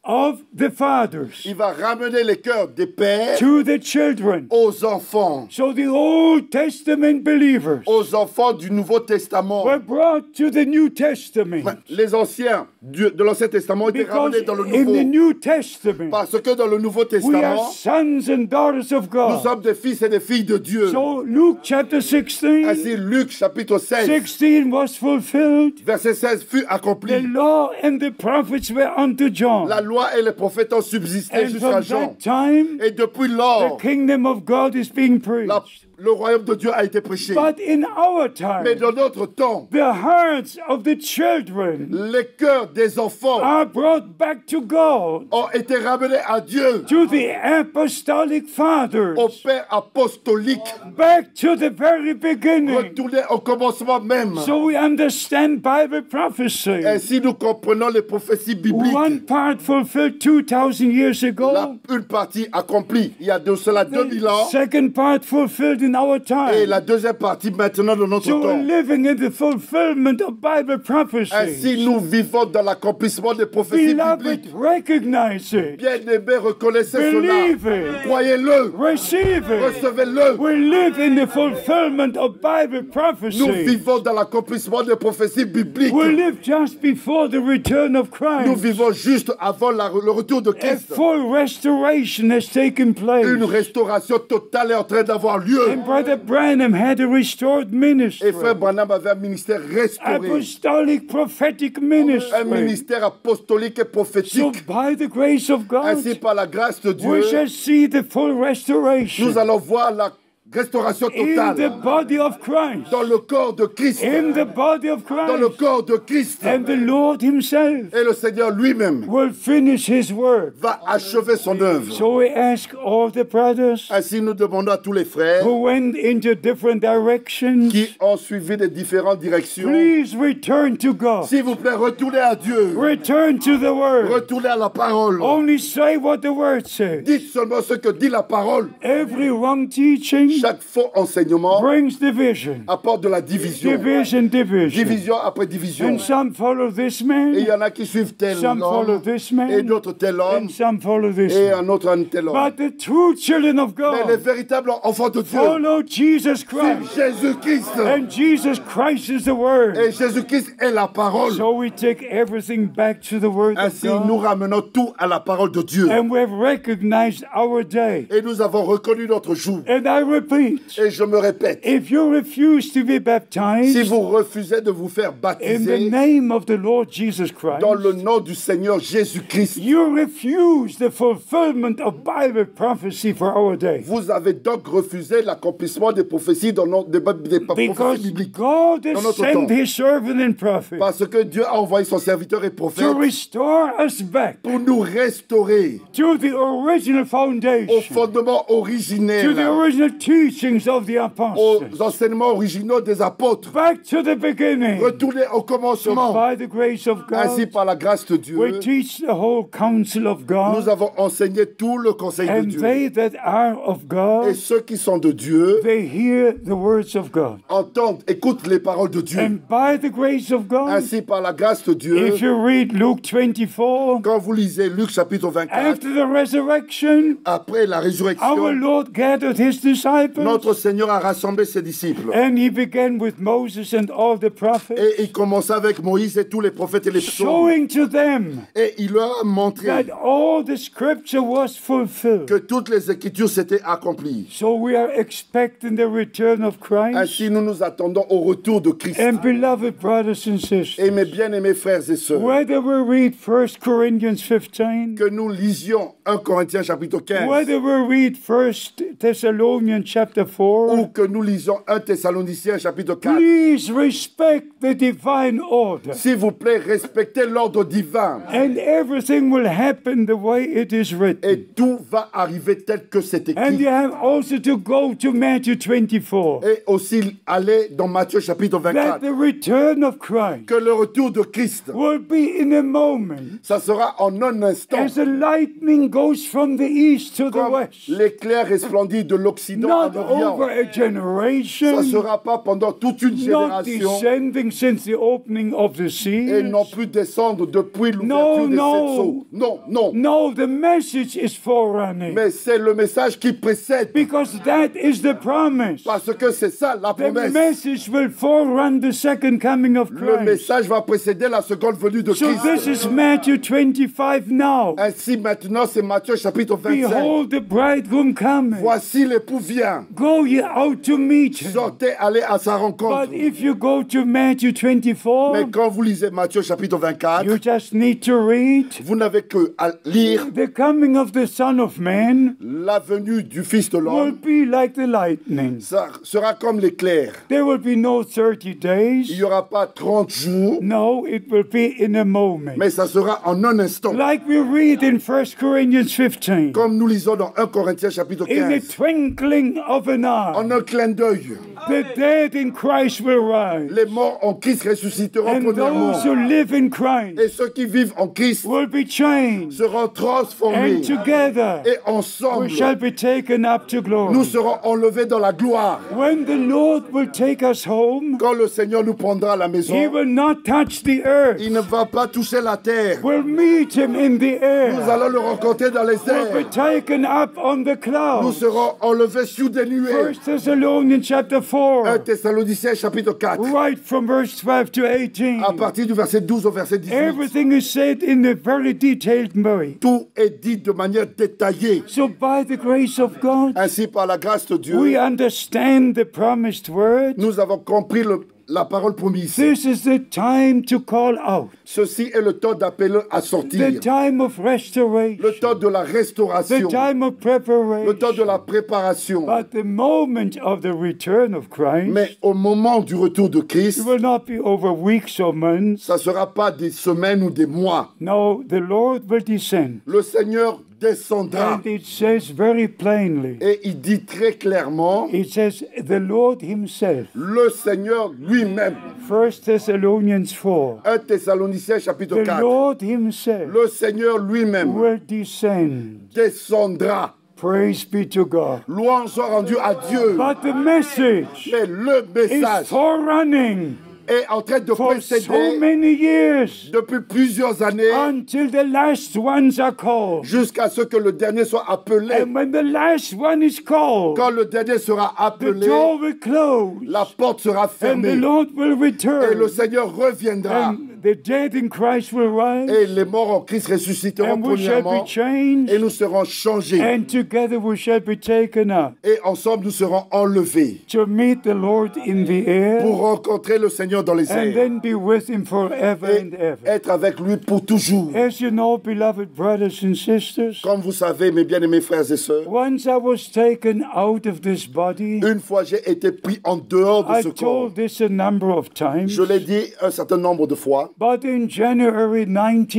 of the fathers Il va ramener les cœurs des pères to the children. aux enfants, So the Old Testament believers aux enfants du Nouveau Testament. were brought to the New Testament Les anciens de l'Ancien Testament ont été because ramenés dans le in the Nouveau. New Testament Parce que dans le Nouveau we are Testament, sons and daughters of nous God. sommes des fils et des filles de Dieu. So Luke chapter 16, Ainsi, Luc chapitre 16, 16 was fulfilled. verset 16 fut The accompli. law and the prophets were unto John. La loi et les prophètes ont subsisté And jusqu'à from Jean. that time, Et depuis the lors, kingdom of God is being preached. le royaume de Dieu a été prêché. But in our Mais time, dans notre temps, the hearts of the children les cœurs des enfants are brought back to God, ont été ramenés à Dieu, to the apostolic fathers, au Père apostolique, back to the very beginning. retournés au commencement même. So we understand Bible prophecy. Ainsi, nous comprenons les prophéties bibliques. One part fulfilled 2,000 years ago, Une partie accomplie il y a de cela 2000 ans, second part fulfilled in our et time. la deuxième partie maintenant de notre So we're temps. living in the fulfillment of Bible prophecy. Ainsi, nous vivons dans l'accomplissement des prophéties Beloved, bibliques. recognize it. Bien-aimés, reconnaissez Believe cela. it. Croyez-le. Receive it. Recevez-le. We live in the fulfillment of Bible Nous prophecy. vivons dans l'accomplissement des prophéties bibliques. We live just before the return of Nous Christ. vivons juste avant le retour de A Christ. full restoration has taken place. Une restauration totale est en train d'avoir lieu. And Brother Branham had a restored ministry. Et Frère Branham avait un ministère restauré. Apostolic prophetic Un ministry. ministère apostolique et So prophétique. by the grace of God, Ainsi, par la grâce de we Dieu, shall see the full restoration. nous allons voir restauration in the totale body of Christ. dans le corps de Christ. In the body of Dans le Christ. corps de Christ. And the Lord himself Et le Seigneur lui-même will finish his work. va achever son œuvre. So we ask all the brothers Ainsi, nous demandons à tous les frères who went into different directions, qui ont suivi les différentes directions, please return to God. s'il vous plaît, retournez à Dieu. Return to the Word. Retournez à la parole. Only say what the Word says. Dites seulement ce que dit la parole. Every wrong teaching Chaque faux enseignement brings division. apporte de la division. Division. Division après division. And some follow this Et il man, y en a qui suivent tel some follow homme, this et man, d'autres tel homme, and some follow this et man. un autre un tel homme. But the true children of Mais les God véritables enfants de Dieu, follow Jesus c'est Christ. Jésus-Christ. And Jesus Christ is the Word. Et Jésus-Christ est la parole. So we take everything back to the Word of Ainsi, nous God. ramenons tout à la parole de Dieu. And we have recognized our day. Et nous avons reconnu notre jour. And I repeat, Et je me répète, if you refuse to be si baptized vous refusez de vous faire in the baptiser name of the Lord Jesus Christ, dans le nom du Seigneur Jésus-Christ, you refuse the fulfillment of Bible prophecy for our day. vous avez donc refusé l'accomplissement des prophéties des prophéties Because bibliques. God Dans has notre sent temps. His servant and prophet Parce que Dieu a envoyé son serviteur et prophète to restore us back pour nous restaurer to the original au foundation, fondement to the originel, original teachings of the aux apostles, enseignements originaux des apôtres. back to the beginning. Retournez au So commencement. by the grace of Ainsi, God, par la grâce de Dieu, we teach the whole counsel of nous God, avons enseigné tout le conseil de and Dieu. they that are of Et God, ceux qui sont de Dieu they hear the words of God. entendent, écoutent les paroles de Dieu. And by the grace of God, Ainsi, par la grâce de Dieu, if you read Luke 24, quand vous lisez Luc chapitre 24, after the resurrection, après la our résurrection, Lord gathered his disciples, notre Seigneur a rassemblé ses disciples. and he began with Moses and all the prophets, Et il commença avec Moïse et tous les prophètes et les psaumes. showing to them Et il leur a montré that all the scripture was fulfilled. que toutes les Écritures s'étaient accomplies. So we are expecting the return of Christ. Ainsi, nous nous attendons au retour de Christ. And beloved brothers and Et sisters, mes bien-aimés frères et sœurs, whether we read 1 Corinthians 15, que nous lisions 1 Corinthiens chapitre 15, whether we read 1 Thessalonians chapter 4, ou que nous lisons 1 Thessaloniciens chapitre 4, please respect the divine order. s'il vous plaît, respectez l'ordre divin. And everything will happen the way it is Et written. tout va arriver tel que c'est And écrit. you have also to go to Matthew 24. Et aussi aller dans Matthieu chapitre That 24. the return of Christ Que le retour de Christ, will be in a moment ça sera en un instant. as the lightning goes from the east to the Comme west. l'éclair resplendit de l'Occident à Not l'Orient. over a Ça generation, ne sera pas pendant toute une not génération descending since the opening of the et sea. non plus descendre depuis No, l'ouverture des no. sept sceaux. Non, non. No, the message is forerunning. Mais c'est le message qui précède. Because that is the promise. Parce que c'est ça la The promesse. message will forerun the second coming of Le Christ. message va précéder la seconde venue de So this Christ. is Matthew 25 now. Ainsi maintenant c'est Matthieu chapitre 25. Behold, the bridegroom coming. Voici l'époux vient. Go ye out to meet him. Sortez, allez à sa rencontre. But if you go to Matthew 24, Mais quand vous lisez Matthieu chapitre 24, you just need to read vous n'avez que à lire the coming of the Son of Man la venue du Fils de will l'homme. be like the lightning. Ça sera comme l'éclair. There will be no 30 Il days. n'y aura pas 30 jours, No, it will be in a moment. mais ça sera en un instant. Like we read in 1 Corinthians 15. Comme nous lisons dans 1 Corinthiens chapitre In the 15. twinkling of an eye, En un clin d'œil, the dead in Christ will rise. les morts en Christ ressusciteront And premièrement. those who live in Christ Et ceux qui vivent en Christ will be changed. seront transformés. And together Et we ensemble, shall be taken up to nous glory. serons enlevés dans la gloire. When the Lord will take us home, Quand le Seigneur nous prendra à la He maison, will not touch the earth. il ne va pas toucher la terre. We'll meet Him in the Nous air. allons le rencontrer dans les We'll be airs. taken up on the Nous clouds. serons enlevés sur des nuées. 1 Thessalonians chapter 1 4, Thessaloniciens chapitre 4. right from verse 12 to 18. À partir du verset 12 au verset 18. Everything is said in a very detailed way. Tout est dit de manière détaillée. So by the grace of God, Ainsi, par la grâce de Dieu, we understand the promised word. nous avons compris la parole promise. This is the time to call out. Ceci est le temps d'appeler à sortir. The time of restoration. Le temps de la restauration. The time of preparation. Le temps de la préparation. But the moment of the return of Christ, Mais au moment du retour de Christ, it will not be over weeks or months. ça ne sera pas des semaines ou des mois. No, the Lord will descend. Le Seigneur descendra. And it says very plainly, Et il dit très clairement, it says the Lord himself. le Seigneur lui-même. 1 Thessalonians 4. 1 Thessaloniciens chapitre The 4. Lord himself Le Seigneur lui-même will descend. descendra. Praise be to God. Louange soit rendue à Dieu. But the message Mais le is message forerunning est en train de for so précéder many years depuis plusieurs années until the last ones are called. jusqu'à ce que le dernier soit appelé. And when the last one is called, Quand le dernier sera the appelé, door will close la porte sera and the fermée Lord will et le return. Seigneur reviendra. And the dead in Christ will rise, Et les morts en Christ ressusciteront and we shall be premièrement changed, et nous serons changés. and together we shall be taken up Et ensemble nous serons enlevés to meet the Lord in the air, pour rencontrer le Seigneur dans les and airs then be with him forever et and ever. être avec lui pour toujours. As you know, beloved brothers and sisters, Comme vous savez, mes bien-aimés frères et sœurs, once I was taken out of this body, une fois j'ai été pris en dehors de I ce corps. told this a number of times, Je l'ai dit un certain nombre de fois, but in January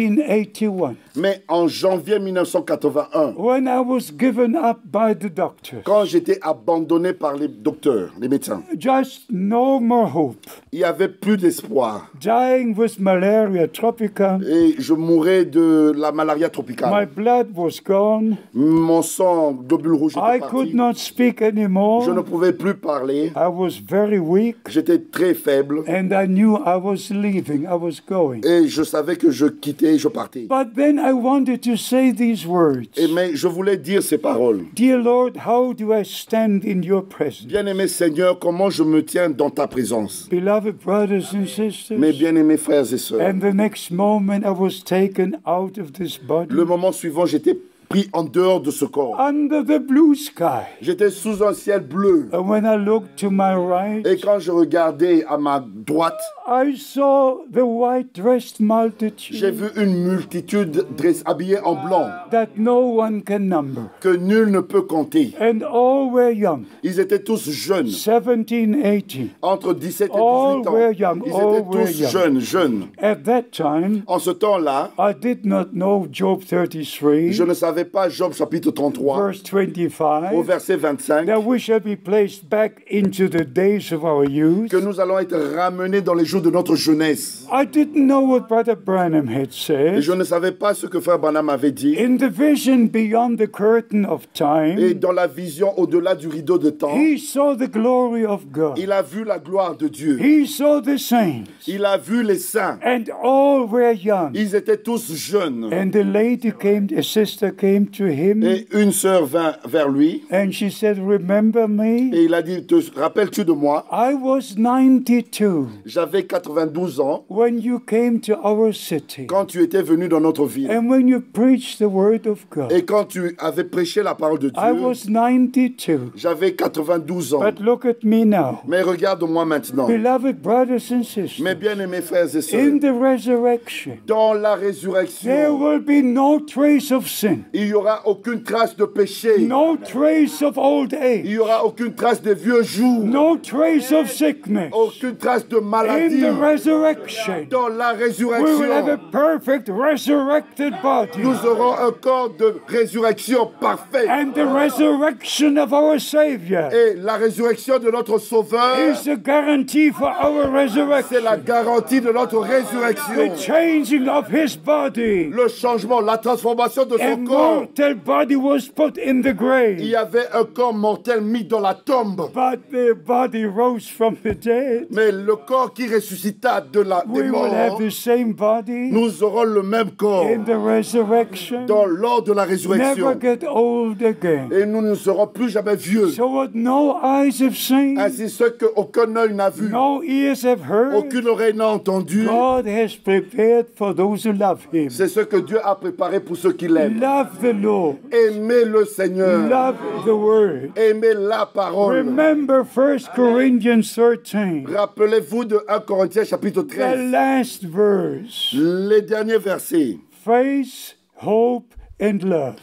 1981, mais en janvier 1981, when I was given up by the doctors, quand j'étais abandonné par les docteurs, les médecins, just no more hope, il n'y avait plus d'espoir. dying with malaria tropica, Et je mourais de la malaria my tropicale. blood was gone, Mon sang, globule rouge I était could parti. not speak Je ne anymore, pouvais plus parler. I was very weak, J'étais très faible. and I knew I was leaving, I was going. Et je savais que je quittais et je partais. But then I wanted to say these words. Mais je voulais dire ces paroles. Dear Lord, how do I stand in your presence? Bien-aimé Seigneur, comment je me tiens dans ta présence? Beloved brothers and Mes sisters, bien-aimés frères et sœurs, and the next moment I was taken out of this body le moment suivant, j'étais pris en dehors de ce corps. under the blue sky. J'étais sous un ciel bleu. And when I looked to my right, Et quand je regardais à ma droite, I saw the white dressed j'ai multitude vu une multitude habillée en blanc that no one can number. que nul ne peut compter. And all were young, Ils étaient tous jeunes, 17, 18. entre 17 et All 18 ans. were young, Ils all étaient were tous young. jeunes. At that time, En ce temps-là, I did not know Job 33, je ne savais pas Job chapitre 33 verse 25. au verset 25 That we shall be placed back into the days of our youth. que nous allons être ramenés dans les jours de notre jeunesse. I didn't know what Brother Branham had Et said. je ne savais pas ce que Frère Branham avait dit. In the vision beyond the curtain of Et time, dans la vision au-delà du rideau de temps, he saw the glory of God. il a vu la gloire de Dieu. He saw the saints, Il a vu les saints. and all were young. Ils étaient tous jeunes. And the lady came, a sister came to him, Et une sœur vint vers lui and she said, "Remember me? et il a dit, te rappelles-tu de moi? I was 92 J'avais 92 ans when you came to our city, quand tu étais venu dans notre ville. and when you preached the word of God. Et quand tu avais prêché la parole de I Dieu, was 92. j'avais 92 ans. But look at me now. Mais regarde-moi maintenant. Beloved brothers and Mes sisters, bien-aimés frères et sœurs, in the resurrection, dans la there résurrection, will be no trace of sin, il n'y aura aucune trace de péché. no trace of old Il age, n'y aura aucune trace des vieux jours. no trace of sickness. Aucune trace de In maladie. the resurrection, Dans la we will have a résurrection, perfect resurrected body. nous aurons un corps de résurrection parfait. And the resurrection of our Savior Et la résurrection de notre Sauveur, is the guarantee for our c'est resurrection. la garantie de notre The résurrection. changing of His body. Le changement, la transformation de A son corps. mortal body was put in the Il grave, y avait un corps mortel mis dans la tombe. but the body rose from the dead. Mais le corps qui ressuscita des We will have morts, the same body nous aurons le même corps in the resurrection. lors de la Never résurrection. get old again. Et nous ne serons plus jamais vieux. So what no eyes have seen, Ainsi, ce qu'aucun œil n'a vu, no ears have heard, aucune oreille n'a entendu, God has prepared for those who love Him. c'est ce que Dieu a préparé pour ceux qui l'aiment. Love the Lord. Aimez le Seigneur. Love the Word. Aimez la parole. Remember 1 Corinthians 13, Rappelez-vous de 1 Corinthiens chapitre the 13, last verse. les derniers versets. Faith, hope, and love.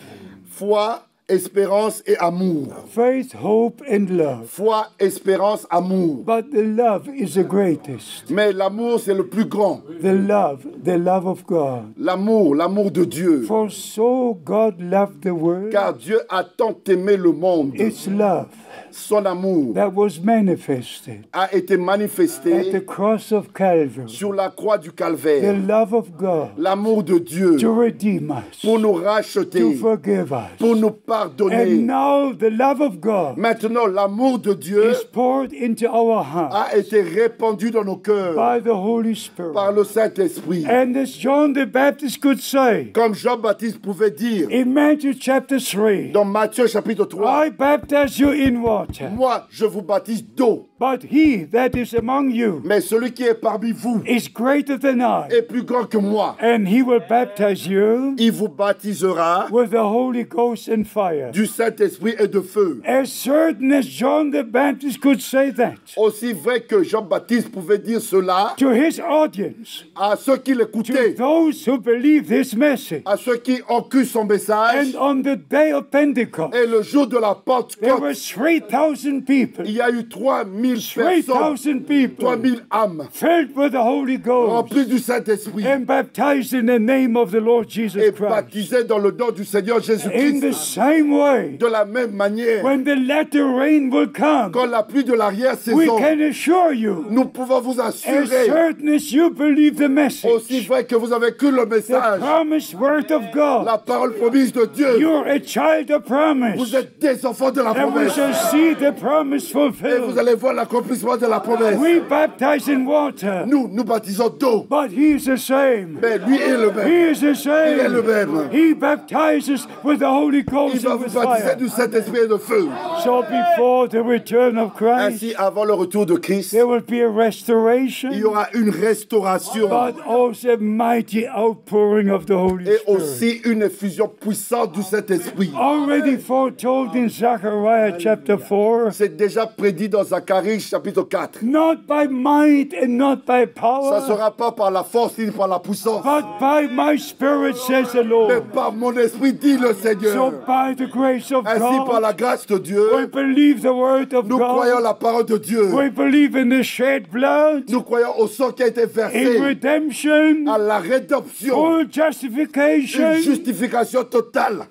Foi, espérance et amour. Faith, hope, and love. Foi, espérance, amour. But the love is the greatest. Mais l'amour, c'est le plus grand. The love of God. L'amour de Dieu. For so God loved the world, Car Dieu a tant aimé le monde. its love Son amour that was manifested a été at the manifesté cross of Calvary. sur la croix du The calvaire. love of God L'amour de Dieu to redeem us, pour nous to racheter, forgive us. pour nous And pardonner. now the love of God Maintenant, l'amour de Dieu is poured into our hearts a été répandu dans nos cœurs by the Holy par Spirit. le Saint-Esprit. And as John the Baptist could say Comme Jean-Baptiste pouvait dire in Matthew chapter 3, dans Matthieu chapitre 3, I baptize you in water, moi, je vous baptise d'eau, but he that is among you mais celui qui est parmi vous is greater than I, est plus grand que moi. and he will baptize you Il vous baptisera with the Holy Ghost and fire. du Saint-Esprit et de feu. As certain as John the Baptist could say that Aussi vrai que Jean-Baptiste pouvait dire cela to his audience, à ceux qui to l'écoutaient, those who believe his message, à ceux qui ont cru son message, and on the day of Pentecost, et le jour de la there were Pentecôte, 3,000 people, il y a eu 3000 personnes, 3,000 people 3000 âmes filled with the Holy Ghost remplies du Saint-Esprit and baptized in the name of the Lord Jesus et Christ. baptisées dans le nom du Seigneur In the Jésus-Christ. same way, De la même manière, when the latter rain will come, quand la pluie de we l'arrière-saison, can assure you, nous pouvons vous as assurer, certain as you believe the aussi message, vrai que vous avez cru le the message, promised word of God, la parole promise de Dieu, you're a child of promise, vous êtes des enfants de la and we promesse. shall see the promise Et vous fulfilled. allez voir l'accomplissement de la promesse. We baptize in water, Nous baptisons d'eau, but He is the same. mais lui est le He même. is the Il est le same. même. He baptizes with the Holy Il Ghost va and vous with baptiser fire. du Saint-Esprit et de feu. So before the return of Christ, Ainsi, avant le retour de Christ, there will be a il restoration, y aura une restauration but also a mighty outpouring of the Holy et Spirit. aussi une effusion puissante du Saint-Esprit. Already foretold in Zechariah chapter 4, C'est déjà prédit dans Zacharie chapitre 4. not by might and not by Ça ne power, sera pas par la force ni par la puissance, but by my Spirit, says the mais Lord. par mon esprit, dit le So Seigneur. by the grace of Ainsi, par God, la grâce de Dieu, we believe the word of nous croyons God. la parole de Dieu. We believe in the shed blood, Nous croyons au sang qui a été in versé, redemption, à la rédemption, full une justification. justification totale.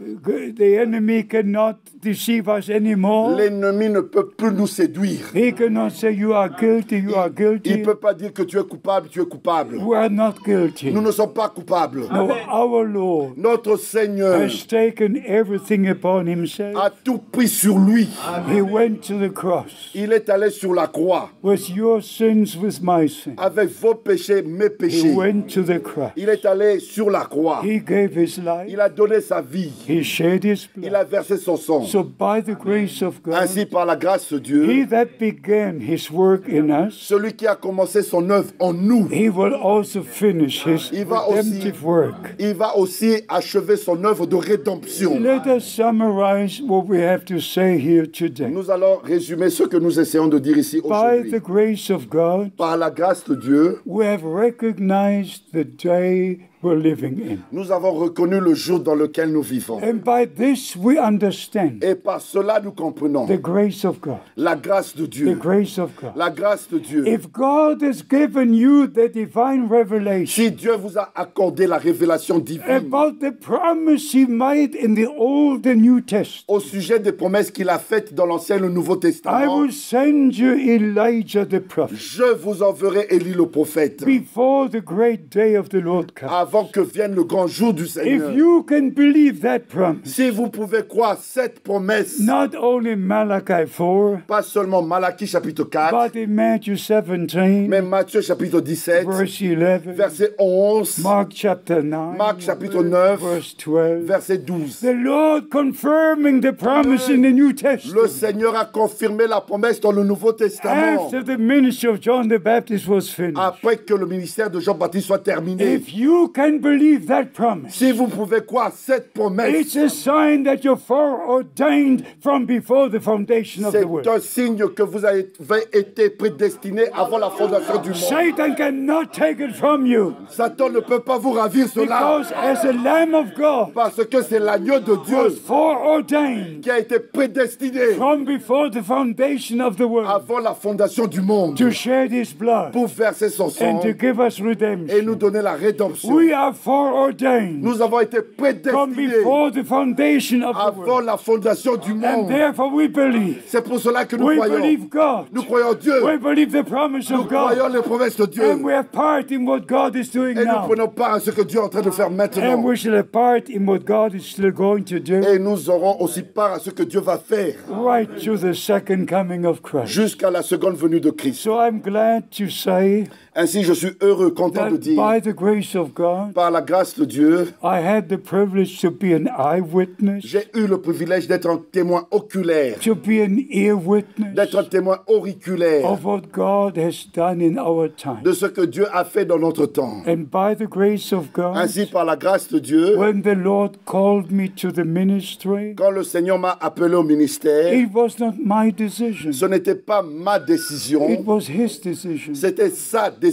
The enemy cannot deceive us anymore. L'ennemi ne peut plus nous séduire. He cannot say you are guilty, you are Il guilty. ne peut pas dire que tu es coupable, tu es coupable. We are not guilty. Nous ne sommes pas coupables. No, our Lord Notre Seigneur has taken everything upon himself. a tout pris sur lui. He went to the cross Il est allé sur la croix with your sins, with my sins. avec vos péchés, mes He péchés. went to the cross. Il est allé sur la croix. He gave his life. Il a donné sa vie. He shed his Il blood. a versé son sang. So by the grace of God, Ainsi, par la grâce de he Dieu, that began his work in us, celui qui a commencé son œuvre en nous, he will also finish his Il va aussi- redemptive work. il va aussi achever son œuvre de rédemption. Let us summarize what we have to say here today. Nous allons résumer ce que nous essayons de dire ici By aujourd'hui. the grace of God, Par la grâce de Dieu, we have recognized the day we're living in. nous avons reconnu le jour dans lequel nous vivons. And by this we understand Et par cela, nous comprenons the grace of God. la grâce de The Dieu. grace of God. La grâce de Dieu. If God has given you the divine revelation Si Dieu vous a accordé la révélation divine about the promise He made in the Old and New Testament, au sujet des promesses qu'il a faites dans l'Ancien et le Nouveau I Testament, will send you Elijah the prophet je vous enverrai Élie le prophète before the great day of the Lord comes. avant que vienne le grand jour du Seigneur. If you can believe that promise, Si vous pouvez croire cette promesse, not only Malachi 4, pas seulement Malachie chapitre 4, but in Matthew 17, mais Matthieu chapitre 17, verse 11, verset 11, Mark chapter 9, Marc chapitre 9, verse 12. verset 12. The Lord confirming the promise in the New Le Testament. Seigneur a confirmé la promesse dans le Nouveau Testament After the ministry of John the Baptist was finished. après que le ministère de Jean-Baptiste soit terminé. If you can can believe that promise, si vous pouvez croire cette promesse, it's a sign that you're foreordained from before the foundation of the c'est world. un signe que vous avez été prédestiné avant la fondation du monde. Satan cannot take it from you, Satan ne peut pas vous ravir cela, because as a Lamb of God parce que c'est l'agneau de was Dieu foreordained qui a été prédestiné from before the foundation of the world avant la fondation du monde to shed his blood pour verser son sang and to give us et nous redemption. donner la rédemption. We are foreordained Nous avons été from prédestinés before the foundation of the avant world. la fondation du And monde. therefore we believe. C'est pour cela que nous We croyons. believe God. Nous croyons Dieu. We believe the promise Nous of God. croyons les promesses de Dieu. And we have part in what God is doing Et nous now. prenons part à ce que Dieu est en train de faire And maintenant. we shall have part in what God is still going to do Et nous aurons aussi part à ce que Dieu va faire right to the second coming of Christ. jusqu'à la seconde venue de Christ. So I'm glad to say Ainsi, je suis heureux, content de that dire, by the grace of God, par la grâce de Dieu, I had the privilege to be an eyewitness, j'ai eu le privilège d'être un témoin oculaire, to be an ear witness d'être un témoin auriculaire of what God has done in our time. de ce que Dieu a fait dans notre temps. And by the grace of God, Ainsi, par la grâce de Dieu, when the Lord called me to the ministry, quand le Seigneur m'a appelé au ministère, it was not my decision. ce n'était pas ma décision, It was his decision. c'était sa décision.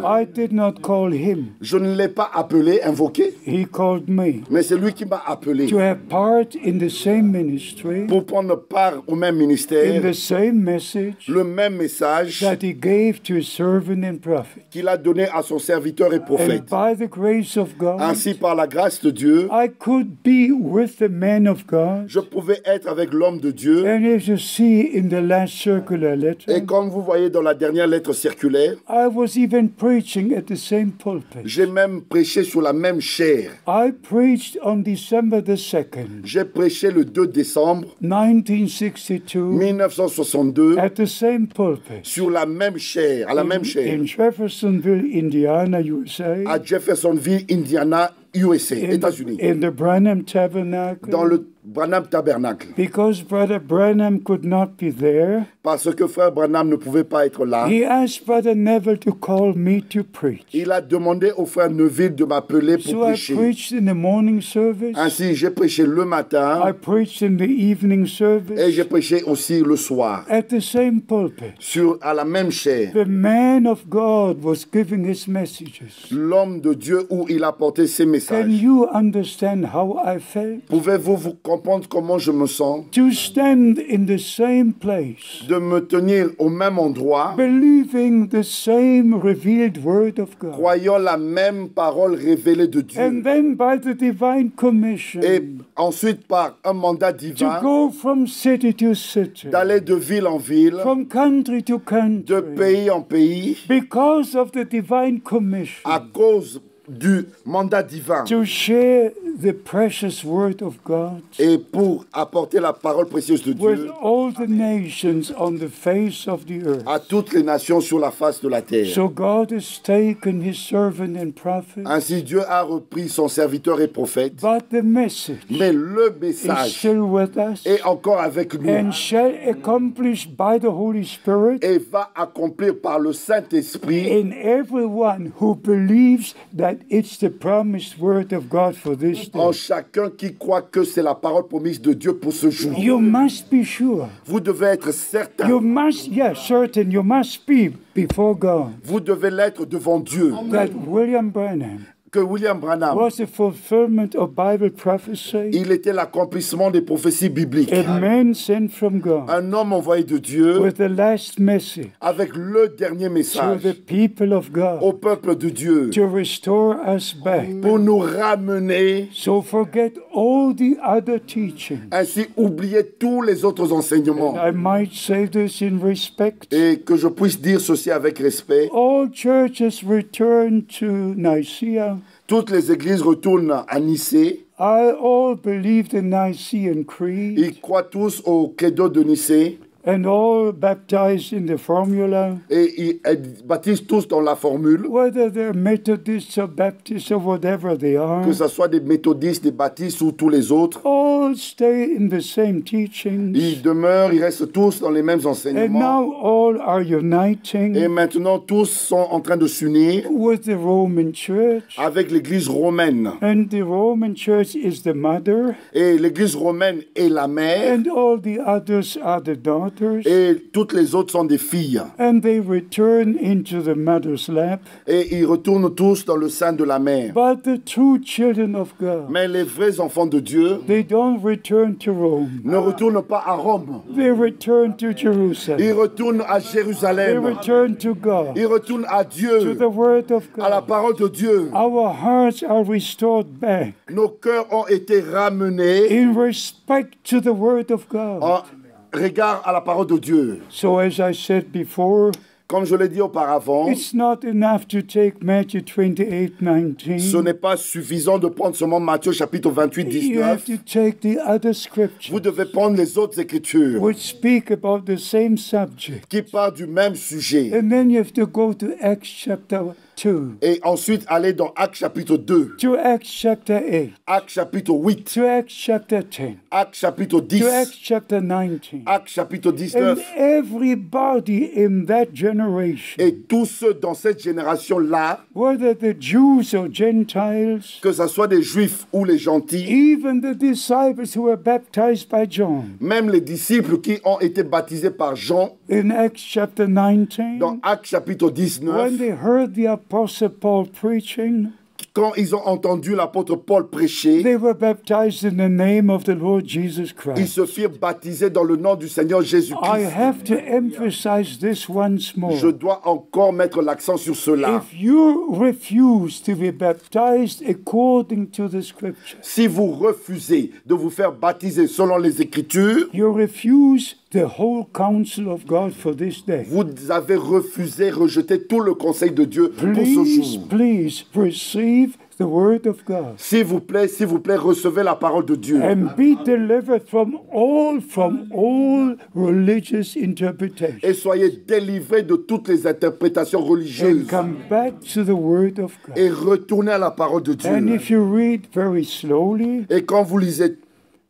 I did not call him. Je ne l'ai pas appelé, invoqué, He called me mais c'est lui qui m'a appelé to have part in the same ministry, pour prendre part au même in ministère, the same message le même message that he gave to his servant and prophet. qu'il a donné à son serviteur et And prophète. by the grace of God, Ainsi, par la grâce de Dieu, I could be with the man of God. je pouvais être avec l'homme de Dieu. And as you see in the last circular letter, Et comme vous voyez dans la dernière lettre circulaire, I was even preaching at the same pulpit. j'ai même prêché sur la même chaire. I preached on December the 2nd, J'ai prêché le 2 décembre 1962, 1962 at the same pulpit sur la même chaire, à la même chaire, in Jeffersonville, Indiana, USA, à Jeffersonville, Indiana, USA, in États-Unis, the Branham Tabernacle, dans le Branham Tabernacle. because Brother Branham could not be there. Parce que frère Branham ne pouvait pas être là, He asked Brother Neville to call me to preach. il a demandé au frère Neville de m'appeler pour So I prêcher. preached in the morning service. Ainsi, j'ai prêché le I matin preached in the evening et service j'ai prêché aussi le soir, at the same pulpit. à la même chaire. The man of God was giving his messages. L'homme de Dieu où il a porté ses Can messages. you understand how I felt? Pouvez-vous vous comprendre comment je me sens To stand in the same place, de me tenir au même endroit, believing the same revealed word of God, croyant la même parole révélée de Dieu, and then by the divine commission et ensuite par un mandat to divin go from city to city, d'aller de ville en ville, from country to de country, pays en pays, because of the divine commission, à cause du mandat divin to share the precious word of God et pour apporter la parole précieuse de with Dieu all the nations on the face of the earth. à toutes les nations sur la face de la terre. So God has taken his servant and prophet, Ainsi, Dieu a repris son serviteur et prophète, but the message mais le is message still with us est encore avec nous and shall accomplish by the Holy Spirit et va accomplir par le Saint-Esprit in everyone who believes that it's the promised word of God for this en day. chacun qui croit que c'est la parole promise de Dieu pour ce jour. You must be sure. Vous devez être certain, You must, yes, certain. You must be before God vous devez l'être devant Dieu, that William Branham que William Branham, was the fulfillment of Bible prophecy, il était l'accomplissement des prophéties bibliques. a man sent from God Un homme envoyé de Dieu with the last message avec le dernier to message the people of au God peuple de Dieu to restore us back. pour nous ramener. So forget all the other teaching. Ainsi, oubliez tous les autres enseignements. I might say this in respect. Et que je puisse dire ceci avec respect. All churches return to Nicaea. Toutes les églises retournent à Nicée. I all believe the Nicene Creed. Ils croient tous au credo de Nicée. And all baptized in the formula. Et ils baptisent tous dans la formule. Whether they're Methodists or Baptists or whatever they are. Que ce soit des méthodistes, des baptistes ou tous les autres. All stay in the same teachings. Ils demeurent, ils restent tous dans les mêmes And enseignements. now all are uniting. Et maintenant, tous sont en train de s'unir With the Roman Church. avec l'Église romaine. And the Roman Church is the mother. Et l'Église romaine est la mère. And all the others are the daughters. Et toutes les autres sont des filles. And they return into the mother's lap. Et ils retournent tous dans le sein de la mère. But the true children of God, Mais les vrais enfants de Dieu they don't return to Rome. ne retournent pas à Rome. They return to Jerusalem. Ils retournent à They Jérusalem. return to God, Ils retournent à to Dieu, the Word of à la God. parole de Dieu. Our hearts are restored back Nos cœurs ont été ramenés in respect to the Word of God. en regard à la parole de Dieu. So as I said before, Comme je l'ai dit auparavant, it's not enough to take Matthew 28:19. ce n'est pas suffisant de prendre seulement Matthieu chapitre 28, You have 19. to take the other Vous scriptures devez prendre les autres écritures which speak about the same subject. qui parlent du même sujet. And then you have to go to Acts chapter 2, Et ensuite aller dans Actes chapitre 2, to Acts chapter 8, Actes chapitre 8, to Acts chapter 10, Actes chapitre 10, to Acts chapter 19. Actes chapitre And 19. everybody in that generation, Et tous ceux dans cette génération-là, whether the Jews or Gentiles, que ce soit des juifs ou les gentils, even the disciples who were baptized by John, même les disciples qui ont été baptisés par Jean, in Acts chapter 19, dans Actes chapitre when 19, they heard the Apostle Paul preaching, quand ils ont entendu l'apôtre Paul prêcher, they were baptized in the name of the Lord Jesus ils Christ. se firent baptiser dans le nom du Seigneur I Jésus-Christ. have to emphasize this once more. Je dois encore mettre l'accent sur cela. If you refuse to be baptized according to the scripture, Si vous refusez de vous faire baptiser selon les Écritures, you refuse the whole counsel of God for this day. vous avez refusé, rejeté tout le conseil de Dieu pour ce Please, jour. please receive the word of God S'il vous plaît, recevez la parole de Dieu. and be delivered from all religious interpretation. Et soyez délivrés de toutes les interprétations And religieuses. come back to the word of God. Et retournez à la parole de And Dieu. if you read very slowly, Et quand vous lisez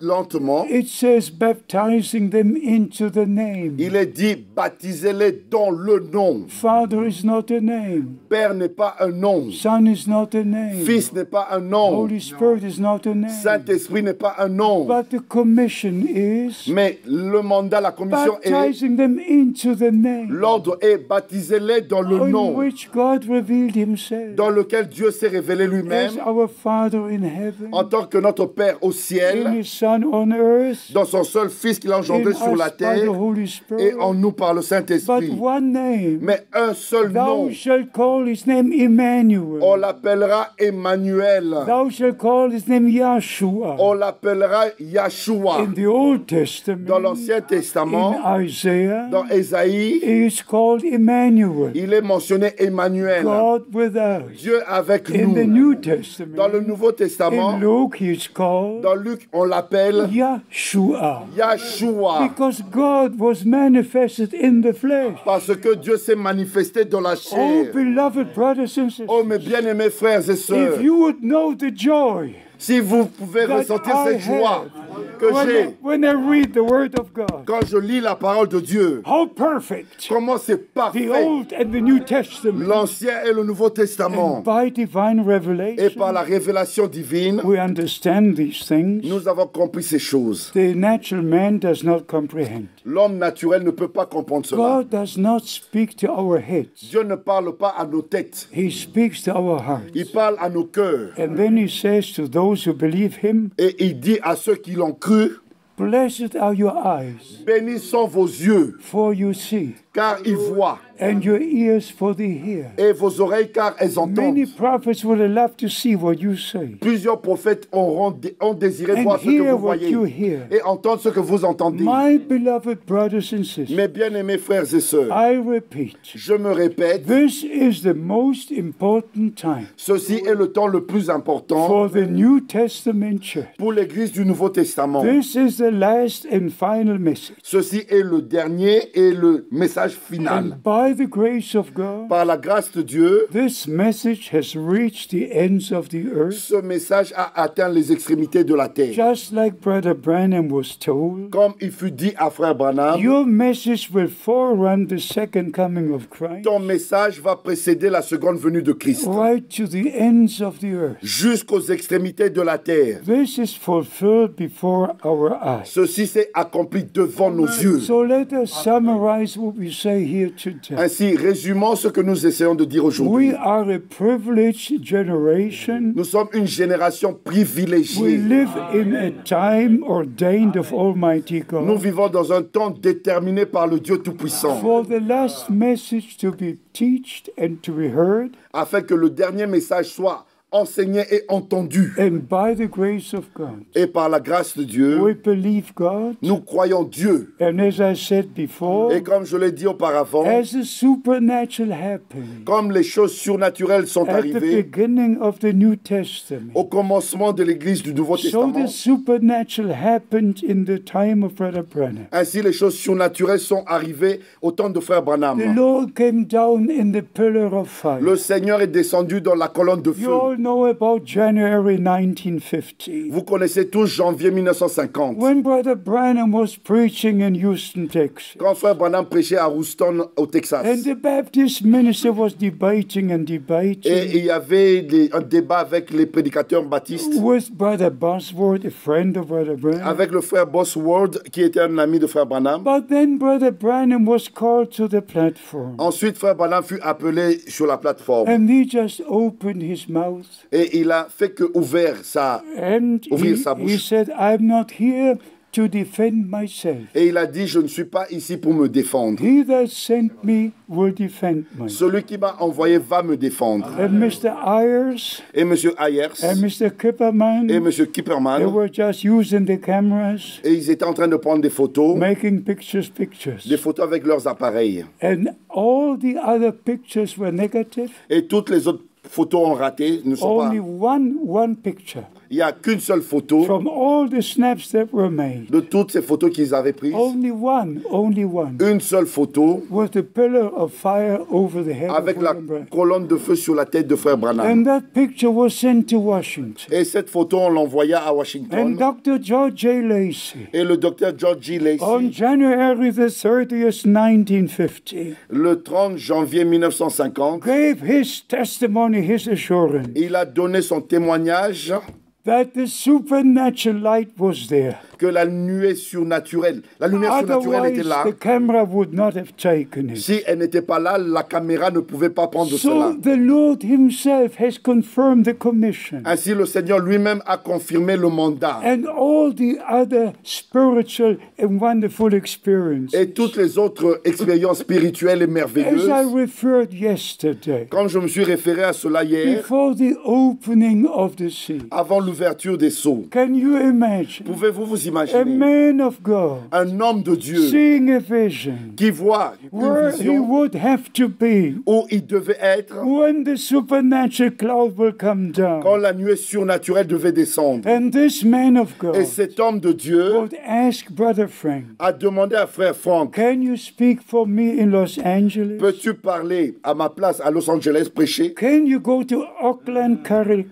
lentement, it says baptizing them into the name. il est dit baptisez-les dans le nom. Father is not a name. Père n'est pas un nom. Son is not a name. Fils n'est pas un nom. Holy Spirit is not a name. Saint-Esprit n'est pas un nom. But the commission is Mais le mandat, la commission est, baptizing them into the name l'ordre est baptisez-les dans le in nom which God revealed himself dans lequel Dieu s'est révélé lui-même as our Father in heaven, en tant que notre Père au in ciel, his Son on earth, dans son seul Fils qu'il a in engendré sur la us by the terre Holy Spirit. et en nous par le But Saint-Esprit. one name, Mais un seul nom, thou shalt call his name Emmanuel. on l'appellera Emmanuel. Thou shalt call his name Yahshua. On l'appellera Yahshua. In the Old Testament, Dans l'Ancien Testament, in Isaiah, dans Ésaïe, he is called Emmanuel, il est mentionné Emmanuel, God with us. Dieu avec In the nous. New Testament, Dans le Nouveau Testament, in Luke, he is called dans Luc, on l'appelle Yahshua, Yahshua. because God was manifested in the flesh. Parce que Dieu s'est manifesté dans la Oh, chair. beloved brothers and sisters, Oh, mes bien-aimés frères et sœurs, if you would know the joy si vous pouvez that ressentir I cette joie have que j'ai when I read the Word of God, quand je lis la parole de Dieu, how perfect comment c'est the parfait, Old and the New Testament. l'Ancien et le Nouveau Testament. By divine Et revelation, par la révélation divine, we understand these things. nous avons compris ces choses. The natural man does not comprehend. L'homme naturel ne peut pas comprendre cela. God does not speak to our heads. Dieu ne parle pas à nos têtes, He speaks to our hearts. il parle à nos cœurs. And then he says to those who believe him, Et il dit à ceux qui l'ont cru, blessed are your eyes, bénis sont vos yeux, for you see. car ils voient. and your ears for they hear. et vos oreilles car elles entendent. Many prophets would have loved to see what you say Plusieurs prophètes ont désiré and voir ce que hear vous what voyez you hear. et entendre ce que vous entendez. My beloved brothers and sisters, Mes bien-aimés frères et sœurs, I repeat, je me répète, this is the most important time ceci est le temps le plus important for the New Testament church. pour l'Église du Nouveau Testament. This is the last and final message. Ceci est le dernier et le message final. And by the grace of God, Par la grâce de Dieu, this message has reached the ends of the earth, ce message a atteint les extrémités de la terre. just like Brother Branham was told. Comme il fut dit à frère Branham, Your message will forerun the second coming of Christ, ton message va précéder la seconde venue de Christ, right to the ends of the earth. jusqu'aux extrémités de la terre. This is fulfilled before our eyes. Ceci s'est accompli devant nos yeux. So let us summarize what we say here today. Ainsi, résumons ce que nous essayons de dire aujourd'hui. We are a privileged generation. Nous sommes une génération We privilégiée. live in a time ordained of Almighty Nous God vivons dans un temps déterminé par le Dieu Tout-Puissant, for the last message to be taught and to be heard, afin que le dernier message soit enseigné et entendu. and by the grace of God, Et par la grâce de Dieu, we believe God, nous croyons Dieu. and as I said before, Et comme je l'ai dit auparavant, as the supernatural happened comme les choses surnaturelles sont at the arrivées beginning of the New Testament, au commencement de l'Église du Nouveau so Testament, the supernatural happened in the time of Brother Branham. ainsi les choses surnaturelles sont arrivées au temps de frère The Branham. Lord came down in the pillar of fire. Le Seigneur est descendu dans la colonne de You feu. all know about January 1950. Vous connaissez tous janvier 1950. When Brother Branham was preaching in Houston, Texas, Quand frère Branham prêchait à Houston, au Texas. and the Baptist minister was debating and Et debating il y avait un débat avec les prédicateurs baptistes, with Brother Bosworth, a friend of Brother Branham. avec le frère Bosworth, qui était un ami de frère Branham. But then Brother Branham was called to the platform, Ensuite, frère Branham fut appelé sur la plateforme. and he just opened his mouth, Et il a fait que ouvrir and Ouvrir sa he bouche. said, I'm not here to defend myself. Et il a dit, je ne suis pas ici pour me défendre. He that sent me will defend me. Celui qui m'a envoyé va me défendre. And Mr. Ayers Et M. Ayers and Mr. Kipperman, et M. they Kipperman, were just using the cameras, et ils étaient en train de prendre des photos pictures. avec leurs appareils. And all the other pictures were negative. Et toutes les autres photos ont raté, ne sont pas. Only one picture Il n'y a qu'une seule photo from all the snaps that were made. de toutes ces photos qu'ils avaient prises. Only one. Une seule photo With the pillar of fire over the head avec of la William Branham. colonne de feu sur la tête de frère Branham. And that picture was sent to Washington. Et cette photo, on l'envoya à And Washington. Dr. George J. Lacey, Et le docteur George G. on Lacey, January the 30th, 1950, le 30 janvier 1950, gave his testimony, his assurance il a donné son témoignage that the supernatural light was there. que la nuée surnaturelle, la lumière surnaturelle était Otherwise, là. the camera would not have taken it. Si elle n'était pas là, la caméra ne pouvait pas prendre cela. So the Lord himself has confirmed the commission. Ainsi, le Seigneur lui-même a confirmé le mandat. And all the other spiritual and wonderful experiences. Et toutes les autres expériences spirituelles et As merveilleuses, I referred yesterday, comme je me suis référé à cela hier, before the opening of the sea, avant l'ouverture des sceaux, can you imagine pouvez-vous vous a imaginer man of God un homme de Dieu seeing a vision qui voit une where he vision would have to be où il devait être when the supernatural cloud will come quand down? la nuée surnaturelle devait descendre? And this man of Et God cet homme de Dieu would ask Brother Frank, a demandé à frère Frank, can you speak for me in Los Angeles? peux-tu parler à ma place à Los Angeles, prêcher? Can you go to Oakland,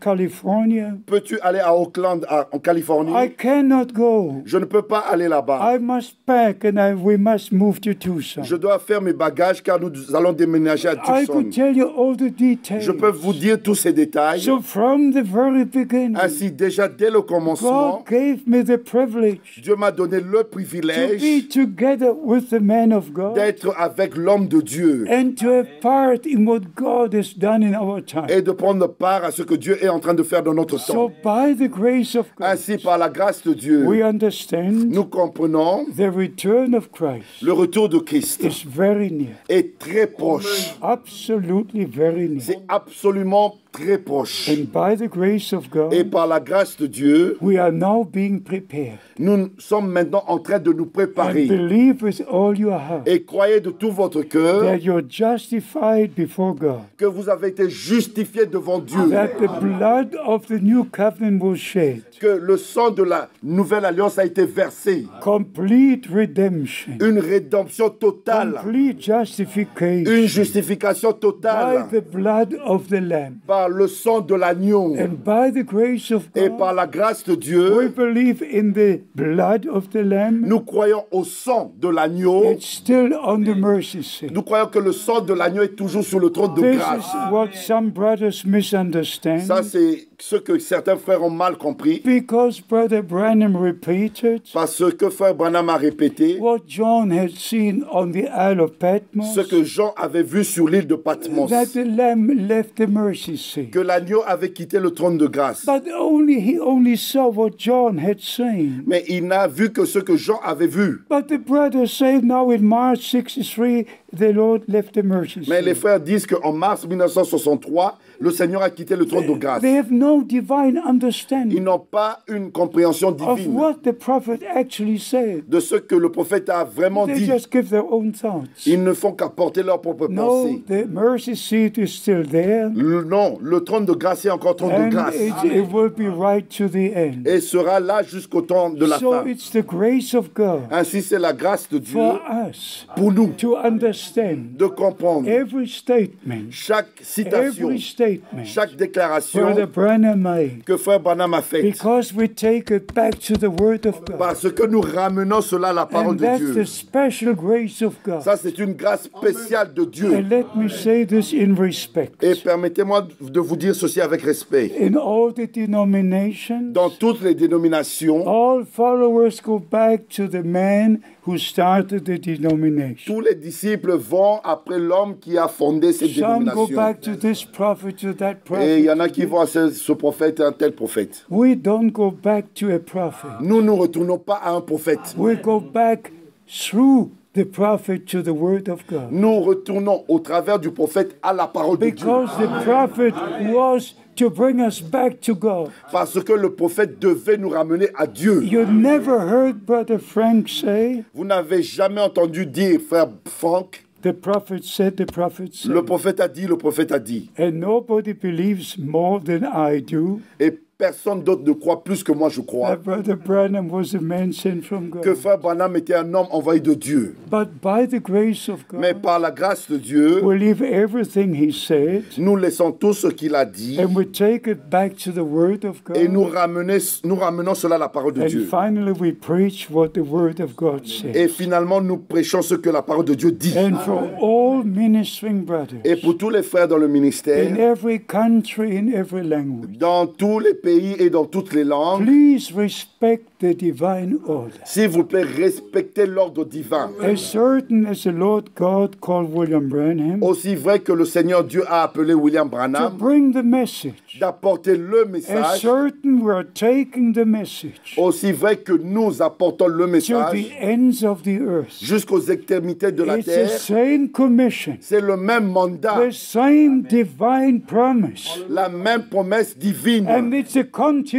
California? Peux-tu aller à Oakland, en Californie? I cannot go. Je ne peux pas aller là-bas. I must pack and we must move to Tucson. Je dois faire mes bagages car nous allons déménager à I Tucson. could tell you all the details. Je peux vous dire tous ces détails. So from the very beginning, Ainsi, déjà dès le commencement, God gave me the privilege Dieu m'a donné le to privilège be together with the man of God d'être avec l'homme de Dieu and to have part in what God has done in our time. et de prendre part à ce que Dieu est en train de faire dans notre So temps. by by the grace of God, Ainsi, par la grâce de Dieu, we understand nous comprenons the return of Christ le retour de Christ is very near, est très proche. absolutely very near. C'est absolument très proche. And by the grace of Et God, par la grâce de Dieu, we are now being prepared. nous sommes maintenant en train de nous And préparer. believe with all your heart Et croyez de tout votre cœur that you're justified before God, que vous avez été justifiés devant Dieu. that the blood of the new covenant was shed, Que le sang de la nouvelle alliance a été versé. complete redemption, Une rédemption totale. complete justification Une justification by totale. the blood of the Lamb. Par le sang de l'agneau. And by the grace of Et par God, la grâce de we Dieu, believe in the blood of the Lamb. nous croyons au sang de l'agneau. It's still on the mercy seat. Nous croyons que le sang de l'agneau est toujours sur le trône de This grâce. is what some brothers misunderstand. Ça, c'est ce que certains frères ont mal compris. Because Brother Branham repeated Parce que frère Branham a répété what John had seen on the Isle of Patmos, ce que Jean avait vu sur l'île de Patmos. that the Lamb left the mercy seat. Que l'agneau avait quitté le trône de grâce. But he only saw what John had seen. Mais il n'a vu que ce que Jean avait vu. But the brothers say now in March 63, the Lord left the mercy Mais les seat. frères disent qu'en mars 1963, le Seigneur a quitté le trône de grâce. They have no divine Ils understanding n'ont pas une compréhension of divine what the prophet actually said. de ce que le prophète a vraiment They dit. just give their own thoughts. Ils ne font qu'apporter leur propre No, pensée. the mercy seat is still there, Non, le trône de grâce est encore trône de and grâce. it will be right to the end. Et sera là jusqu'au temps de la So fin. it's the grace of God Ainsi, c'est la grâce de Dieu for us pour nous to understand de comprendre every statement, chaque citation, every statement chaque déclaration Brother Branham made, que frère Branham a faite. because we take it back to the Word of God. Parce que nous ramenons cela à la parole And de that's Dieu. the special grace of God. Ça, c'est une grâce spéciale de Dieu. And let me say this in respect. Et permettez-moi de vous dire ceci avec respect. In all the denominations, Dans toutes les dénominations, all followers go back to the man who started the denomination. tous les disciples vont après l'homme qui a fondé cette Some go dénomination. back to this prophet, to that Et il y en a prophet. qui vont à ce prophète et un tel prophète. We don't go back to a prophet. Nous ne retournons pas à un prophète. We go back through the prophet to the Word of God. Nous retournons au travers du prophète à la parole de Dieu. Because the prophet was to bring us back to God. Parce que le prophète devait nous ramener à Dieu. You never heard Brother Frank say, Vous n'avez jamais entendu dire, frère Franck, the prophet said, the prophet said. le prophète a dit, le prophète a dit. And nobody believes more than I do Et personne d'autre ne croit plus que moi je crois. that Brother Branham was a man sent from Que God. frère Branham était un homme envoyé de Dieu. But by the grace of Mais God, par la grâce de Dieu, we leave everything he said nous laissons tout ce qu'il a dit and we take it back to the Word of et nous God. ramenons cela à la parole de And Dieu. finally, we preach what the Word of God says. Et finalement, nous prêchons ce que la parole de Dieu dit. And for all ministering brothers Et pour tous les frères dans le in ministère, every country, in every language, dans tous les pays et dans toutes les langues, please respect the divine order. s'il vous plaît, respectez l'ordre divin. As certain as the Lord God called William Branham Aussi vrai que le Seigneur Dieu a appelé William to Branham bring the message, d'apporter le as message, certain we are taking the message aussi vrai que nous apportons le to message the ends of the earth. jusqu'aux extrémités de la It's the terre, same commission, c'est le même mandat, the same divine promise, la même promesse divine. and it's a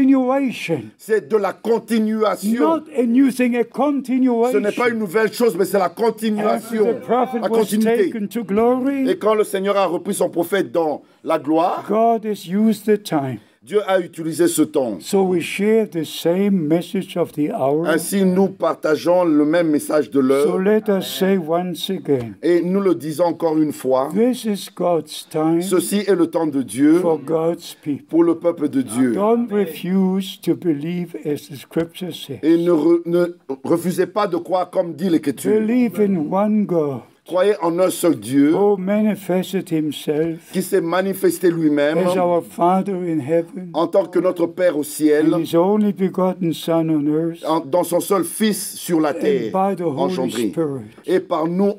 continuation, C'est de la continuation. not a new thing, a Ce n'est pas continuation. une nouvelle chose, mais c'est la After continuation, the prophet la was continuité. taken to glory, Et quand le Seigneur a repris son prophète dans la gloire, God has used the time. Dieu a utilisé ce temps. So we share the same message of the hour. Ainsi, nous partageons le même message de So l'heure. let us say once again, Et nous le disons encore une fois, this is God's time ceci est le temps de Dieu for God's people. pour le peuple de Dieu. Don't refuse to believe as the scripture says. Et ne refusez pas de croire comme dit l'Écriture. Believe in one God Croyez en un seul Dieu who manifested himself qui s'est manifesté lui-même as our Father in heaven en tant que notre Père au ciel, and his only begotten Son on earth dans son seul Fils sur la and terre by the Holy engendré, Spirit. et par nous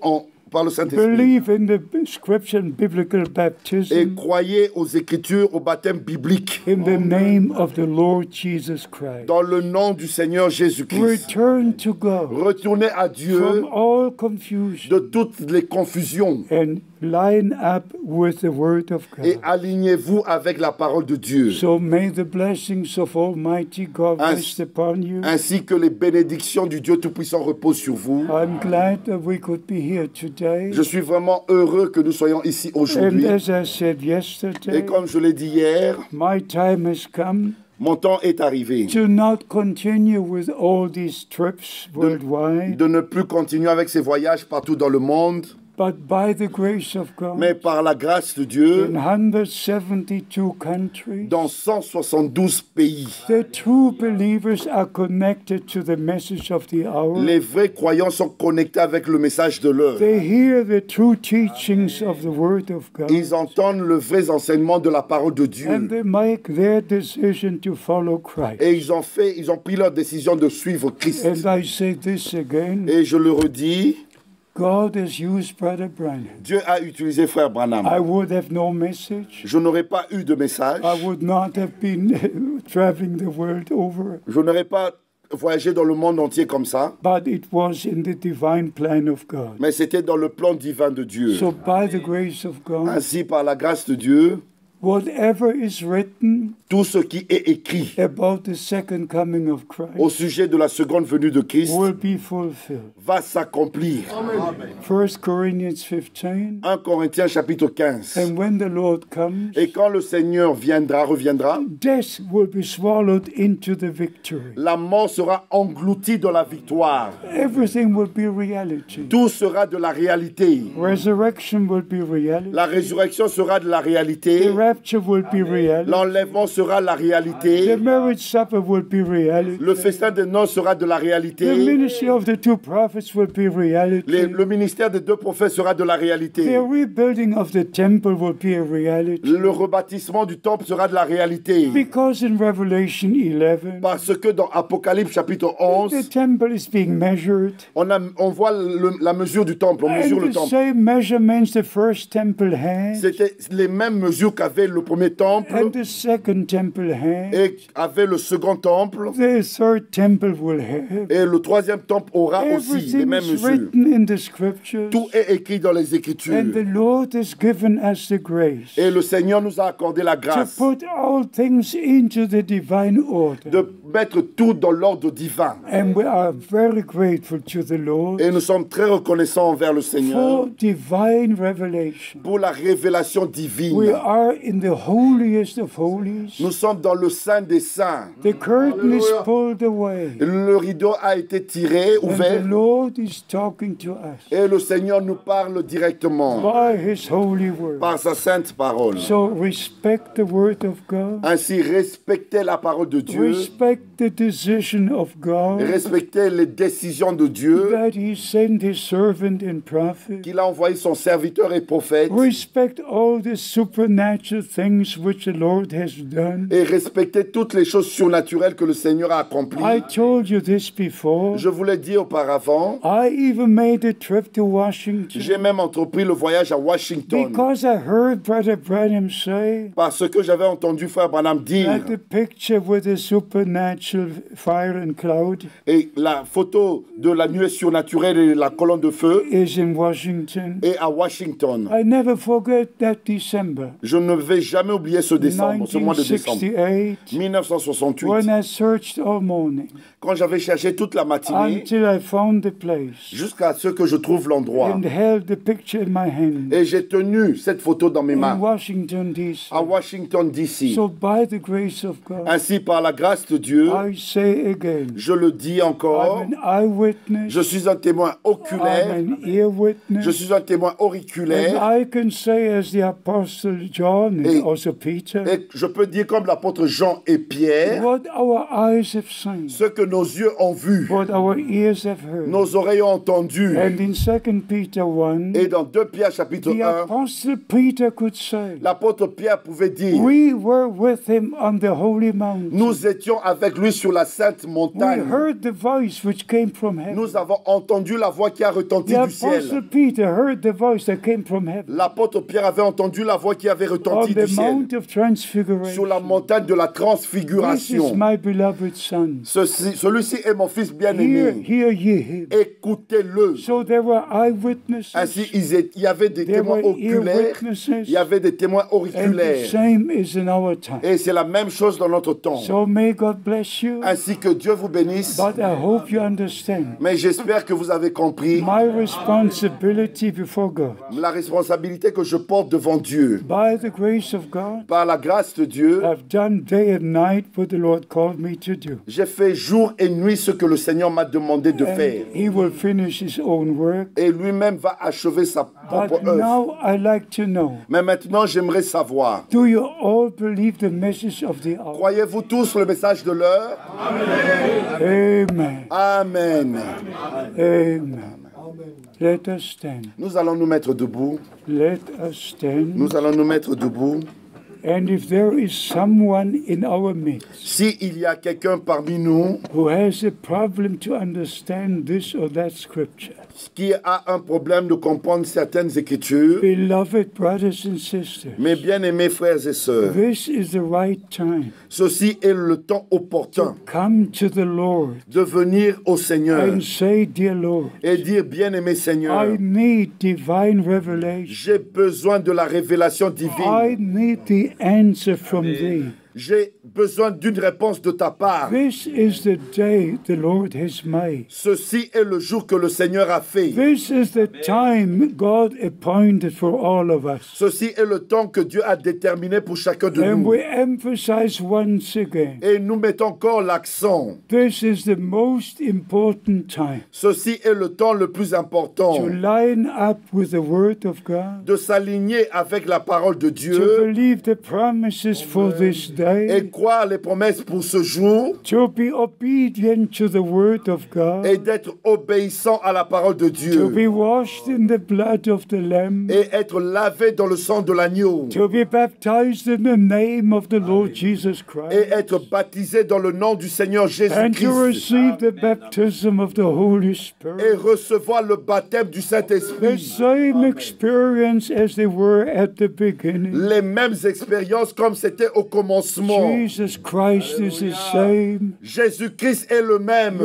par le Saint-Esprit. Believe in the scripture and biblical Et baptism croyez aux Écritures, au baptême biblique, in the name of the Lord Jesus Christ. dans le nom du Seigneur Jésus-Christ. Return to God Retournez à Dieu from all confusion de toutes les confusions and line up with the word of et God. alignez-vous avec la parole de Dieu, So may the blessings of Almighty God As- rest upon you. ainsi que les bénédictions du Dieu Tout-Puissant reposent sur vous. I'm glad that we could be here today. Je suis vraiment heureux que nous soyons ici And aujourd'hui. as I said Et yesterday, comme je l'ai dit hier, my time has come mon temps est arrivé to not continue with all these trips worldwide, de ne plus continuer avec ces voyages partout dans le monde, but by the grace of mais God, par la grâce de Dieu, in 172 countries, dans 172 pays. the true believers are connected to the message of the hour. Les vrais croyants sont connectés avec le message de l'heure. They hear the true teachings of the Word of God, Ils entendent le vrai enseignement de la parole de and Dieu. they make their decision to follow Christ. Et ils ont pris leur décision de suivre Christ. And I say this again, Et je le redis, God has used Brother Branham. Dieu a utilisé Frère Branham. I would have no message. Je n'aurais pas eu de message. I would not have been traveling the world over. Je n'aurais pas voyagé dans le monde entier comme ça. But it was in the divine plan of God. Mais c'était dans le plan divin de Dieu. So by the grace of God, Ainsi, par la grâce de Dieu, whatever is written tout ce qui est écrit about the second coming of au Christ sujet de la seconde venue de Christ will be fulfilled. va s'accomplir. 1 Corinthians 15, 1 Corinthiens chapitre 15. and when the Lord comes, Et quand le Seigneur reviendra, death will be swallowed into the victory. la mort sera engloutie dans la victoire. Everything will be reality. Tout sera de la réalité. Resurrection will be reality. La résurrection sera de la réalité. The rapture will be reality. L'enlèvement sera la The réalité. marriage supper will be reality. Le festin des noces sera de la The réalité. ministry of the two prophets will be reality. Le ministère des deux prophètes sera de la The réalité. rebuilding of the temple will be a reality. Le rebâtissement du temple sera de la réalité. Because in Revelation 11, Parce que dans Apocalypse chapitre 11, the temple is being measured. on voit la mesure du temple, on mesure And le the temple. same measurements the first temple had C'était les mêmes mesures qu'avait le premier temple and the second temple had. et avait le second temple. The third temple will have. Et le troisième temple aura aussi les Everything mêmes is mesures. written in the scriptures. Tout est écrit dans les Écritures. And the Lord has given us the grace Et le Seigneur nous a accordé la to grâce put all things into the divine order. de mettre tout dans l'ordre divin. And we are very grateful to the Lord Et nous sommes très reconnaissants envers le Seigneur for divine revelation. pour la révélation We divine. are in the holiest of holies. Nous sommes dans le Saint des Saints. The curtain is pulled away. Le rideau a été tiré, And the ouvert, Lord is talking to us et le Seigneur nous parle directement by His holy word. par sa sainte parole. So respect the word of God. Ainsi, respectez la parole de Dieu, Respect the decision of God respectez les décisions de Dieu, that He sent His servant and prophet. qu'il a envoyé son serviteur et prophète, Respect all the supernatural things which the Lord has done. et respectez toutes les choses surnaturelles que le Seigneur a accomplies. I told you this before. Je vous l'ai dit auparavant, I even made a trip to Washington j'ai même entrepris le voyage à Washington because I heard Brother Branham say parce que j'avais entendu Frère Branham dire, that the picture with the supernatural fire and cloud et la photo de la nuée surnaturelle et la colonne de feu is in Washington. est à Washington. I never forget that December, Je ne vais jamais oublier ce décembre, ce mois de décembre. 1968, 1968, when I searched all morning quand j'avais cherché toute la matinée until I found the place jusqu'à ce que je trouve l'endroit. and held the picture in my hand Et j'ai tenu cette photo dans mes in mains Washington, D.C. à Washington, D.C. So by the grace of God, Ainsi, par la grâce de Dieu, I say again, je le dis encore, I'm an eyewitness, je suis un témoin oculaire, I'm an ear witness, je suis un témoin and auriculaire, I can say as the Apostle John John and also Peter, Et je peux dire comme l'apôtre Jean et Pierre, what our eyes have seen, ce que nos yeux ont vu, what our ears have heard. nos oreilles ont entendu. And in 2 Peter 1, Et dans 2 Pierre chapitre the 1, Apostle Peter could say, l'apôtre Pierre pouvait dire, we were with him on the holy mountain. nous étions avec lui sur la sainte We montagne. heard the voice which came from heaven. Nous avons entendu la voix qui a retenti The du ciel. Apostle Peter heard the voice that came from heaven L'apôtre Pierre avait entendu la voix qui avait on retenti the du ciel. Mount of Transfiguration. Sur la montagne de la This is transfiguration. my beloved son. Celui-ci est mon fils Hear, bien-aimé. hear ye him. Écoutez-le. So there were eyewitnesses. Ainsi, il y avait des There témoins were ear oculaires, witnesses. il y avait des témoins And the auriculaires. same is in our time. Et c'est la même chose dans notre temps. So may God bless you. Ainsi que Dieu vous bénisse. But I hope you understand Mais j'espère que vous avez compris my responsibility before God. la responsabilité que je porte devant Dieu. By the grace of God, Par la grâce de Dieu, I've done day and night what the Lord called me to do. j'ai fait jour et nuit ce que le Seigneur m'a demandé de faire. And He will finish His own work. Et lui-même va achever sa propre But œuvre. now I like to know, Mais maintenant, j'aimerais savoir, do you all believe the message of the hour? croyez-vous tous le message de l'heure? Amen. Amen. Amen. Let us stand. Nous allons nous mettre debout. Let us stand. Nous allons nous mettre debout. And if there is someone in our midst S'il y a quelqu'un parmi nous who has a problem to understand this or that scripture, qui a un problème de comprendre certaines écritures, beloved brothers and sisters, mes bien-aimés frères et sœurs, this is the right time. ceci est le temps opportun Come to the Lord de venir au Seigneur and say, dear Lord, et dire, bien-aimé Seigneur, I need divine revelation. j'ai besoin de la révélation I divine. need the answer from thee. J'ai besoin d'une réponse de ta part. This is the day the Lord has made. Ceci est le jour que le Seigneur a fait. This is the time God appointed for all of us. Ceci est le temps que Dieu a déterminé pour chacun de And nous. we emphasize once again, Et nous mettons encore l'accent. this is the most important time Ceci est le temps le plus important to line up with the Word of God, de s'aligner avec la parole de to Dieu believe the promises for this et day, croire les promesses pour ce jour to be obedient to the Word of God, et d'être obéissant à la parole de to Dieu be washed in the blood of the Lamb, et être lavé dans le sang de l'agneau to be baptized in the name of the Lord Jesus et Christ, être baptisé dans le nom du Seigneur and to Jésus-Christ receive the baptism of the Holy et Spirit. recevoir le baptême du The Saint-Esprit. same experience as they were at the beginning. Les mêmes expériences comme c'était au commencement. Jesus Christ is the same Jésus-Christ est le même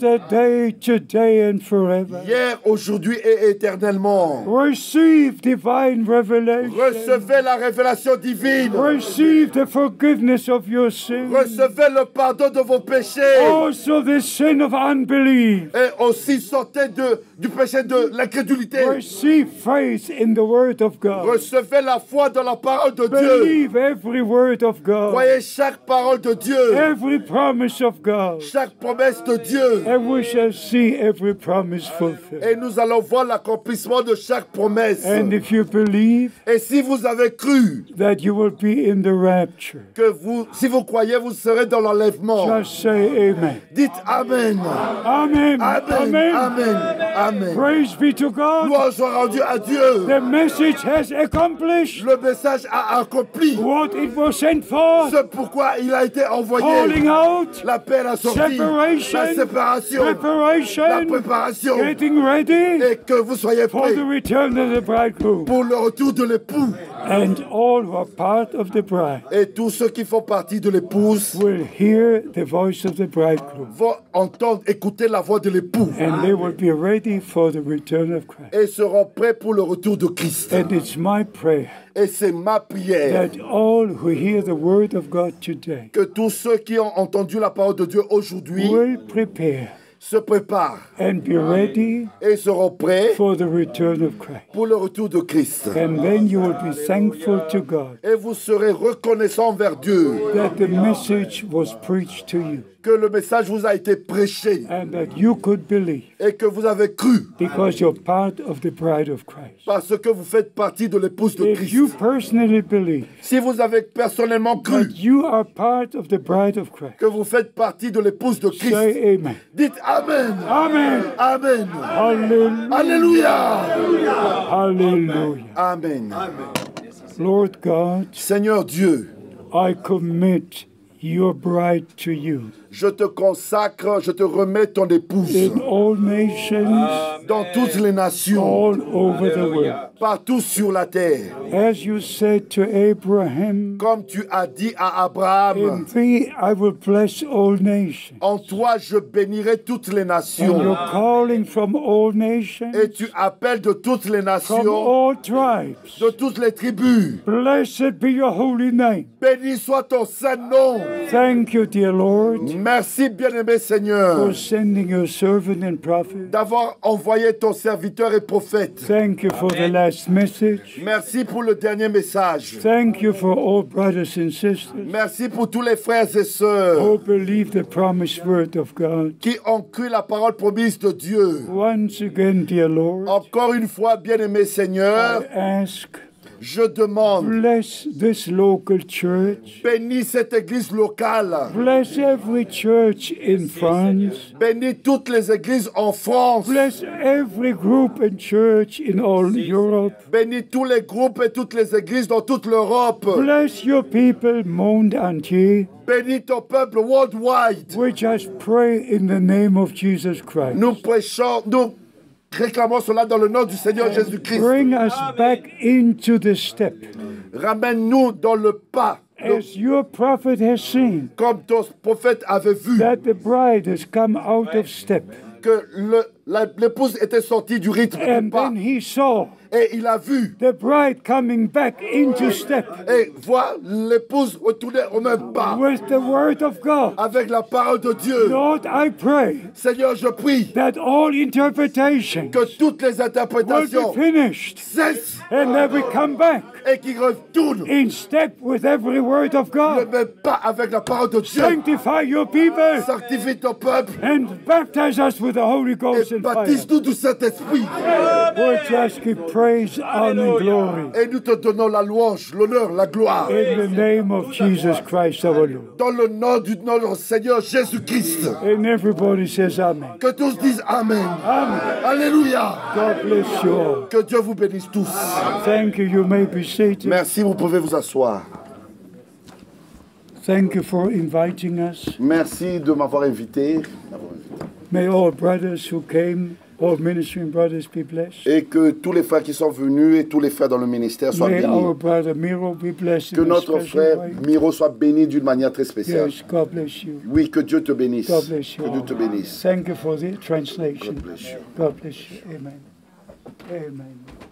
yesterday, today, and forever. hier, aujourd'hui et éternellement. Receive divine revelation. Recevez la révélation divine. Receive the forgiveness of your sins. Recevez le pardon de vos péchés. Also the sin of unbelief. Et aussi sortez du péché de l'incrédulité. Receive faith in the word of God. Recevez la foi dans la parole de Dieu. Believe every word of God. Croyez chaque parole de Dieu. Every promise of God. Chaque promesse de Dieu. And we shall see every promise fulfilled. Et nous allons voir l'accomplissement de chaque promesse. And if you believe Et si vous avez cru that you will be in the rapture, si vous croyez, vous serez dans l'enlèvement. just say amen. Dites Amen. Amen. Amen. Amen. Amen. Amen. Praise be to God. Louange soit rendue à Dieu. The message has accomplished Le message a accompli what it was sent for. ce pourquoi il a été envoyé. Calling out, La paix, la sortie, separation, la séparation, la preparation, préparation. getting ready Et que vous soyez for prêts the return of the bridegroom. pour le retour de l'époux. And all who are part of the bride Et tous ceux qui font partie de l'épouse will hear the voice of the bridegroom. vont entendre, écouter la voix de l'époux. And they will be ready for the return of Christ. Et seront prêts pour le retour de Christ. And it's my prayer Et c'est ma prière that all who hear the word of God today que tous ceux qui ont entendu la parole de Dieu aujourd'hui will prepare se préparent and be ready et seront prêts for the return of Christ. pour le retour de Christ. And then you will be thankful to God Et vous serez reconnaissants envers Dieu that the message was preached to you. que le message vous a été prêché and that you could believe et que vous avez cru because you're part of the bride of Christ. parce que vous faites partie de l'épouse de If you Christ. personally believe Si vous avez personnellement cru that you are part of the bride of Christ, que vous faites partie de l'épouse de Christ, say amen. dites Amen. Amen. Amen. Hallelujah. Alléluia. Hallelujah. Amen. Lord God, Seigneur Dieu, I commit your bride to you. je te consacre, je te remets ton épouse In all nations, dans toutes les nations, all over the world. partout sur la terre. As you said to Abraham, Comme tu as dit à Abraham, in thee I will bless all nations. en toi je bénirai toutes les And nations. you're calling from all nations, Et tu appelles de toutes les from nations, all tribes. de toutes les tribus. Blessed be your holy name. Béni soit ton saint nom. Thank you, dear Lord, Merci, bien-aimé Seigneur, for sending your servant and prophet. d'avoir envoyé ton serviteur et prophète. Thank you for the last message. Merci pour le dernier message. Thank you for all brothers and sisters Merci pour tous les frères et sœurs who believe the promised word of God. qui ont cru la parole promise de Dieu. Once again, dear Lord, Encore une fois, bien-aimé Seigneur, I ask, je demande, bless this local church. bénis cette église locale. Bless every church in France. Bénis toutes les églises en France. Bless every group and church in all Europe. Bénis tous les groupes et toutes les églises dans toute l'Europe. Bless your people, monde entier. Bénis ton peuple worldwide. We just pray in the name of Jesus Christ. Nous prêchons, nous réclamons cela dans le nom du Seigneur Jésus-Christ. Bring us back into the step. Ramène-nous dans le pas, As your prophet has seen, comme ton prophète avait vu, that the bride has come out of step. que l'épouse était sortie du rythme And du pas. then he saw Et il a vu the bride coming back into step et voit l'épouse retourner au même pas with the word of God. avec la parole de Dieu. Lord, I pray Seigneur, je prie that all interpretations que toutes les will interprétations be finished cessent and that we come back et qu'ils retournent in step with every word of le God. même pas avec la parole de Dieu. Sanctify your people Sanctifie ton peuple and baptize us with the Holy Ghost et and fire. baptise-nous du Saint-Esprit. We just give praise, honor, and glory Et nous te donnons la louange, l'honneur, la gloire. in the name of Jesus Christ our Lord. Dans le nom du notre Seigneur Jésus-Christ. And everybody says amen. Que tous disent Amen. Amen. Alléluia. God bless you all. Que Dieu vous bénisse tous. Thank you. You may be seated. Merci, vous pouvez vous asseoir. Thank you for inviting us. Merci de m'avoir invité. May all brothers who came, all ministering brothers be blessed. Et que tous les frères qui sont venus et tous les frères dans le ministère soient May our bénis. brother Miro be blessed Que in a notre special frère way. Miro soit béni d'une manière très spéciale. Yes, God bless you. Oui, que Dieu te bénisse. God bless you. Que Dieu te bénisse. Thank you for the translation. God bless you. God bless you. Amen. Amen.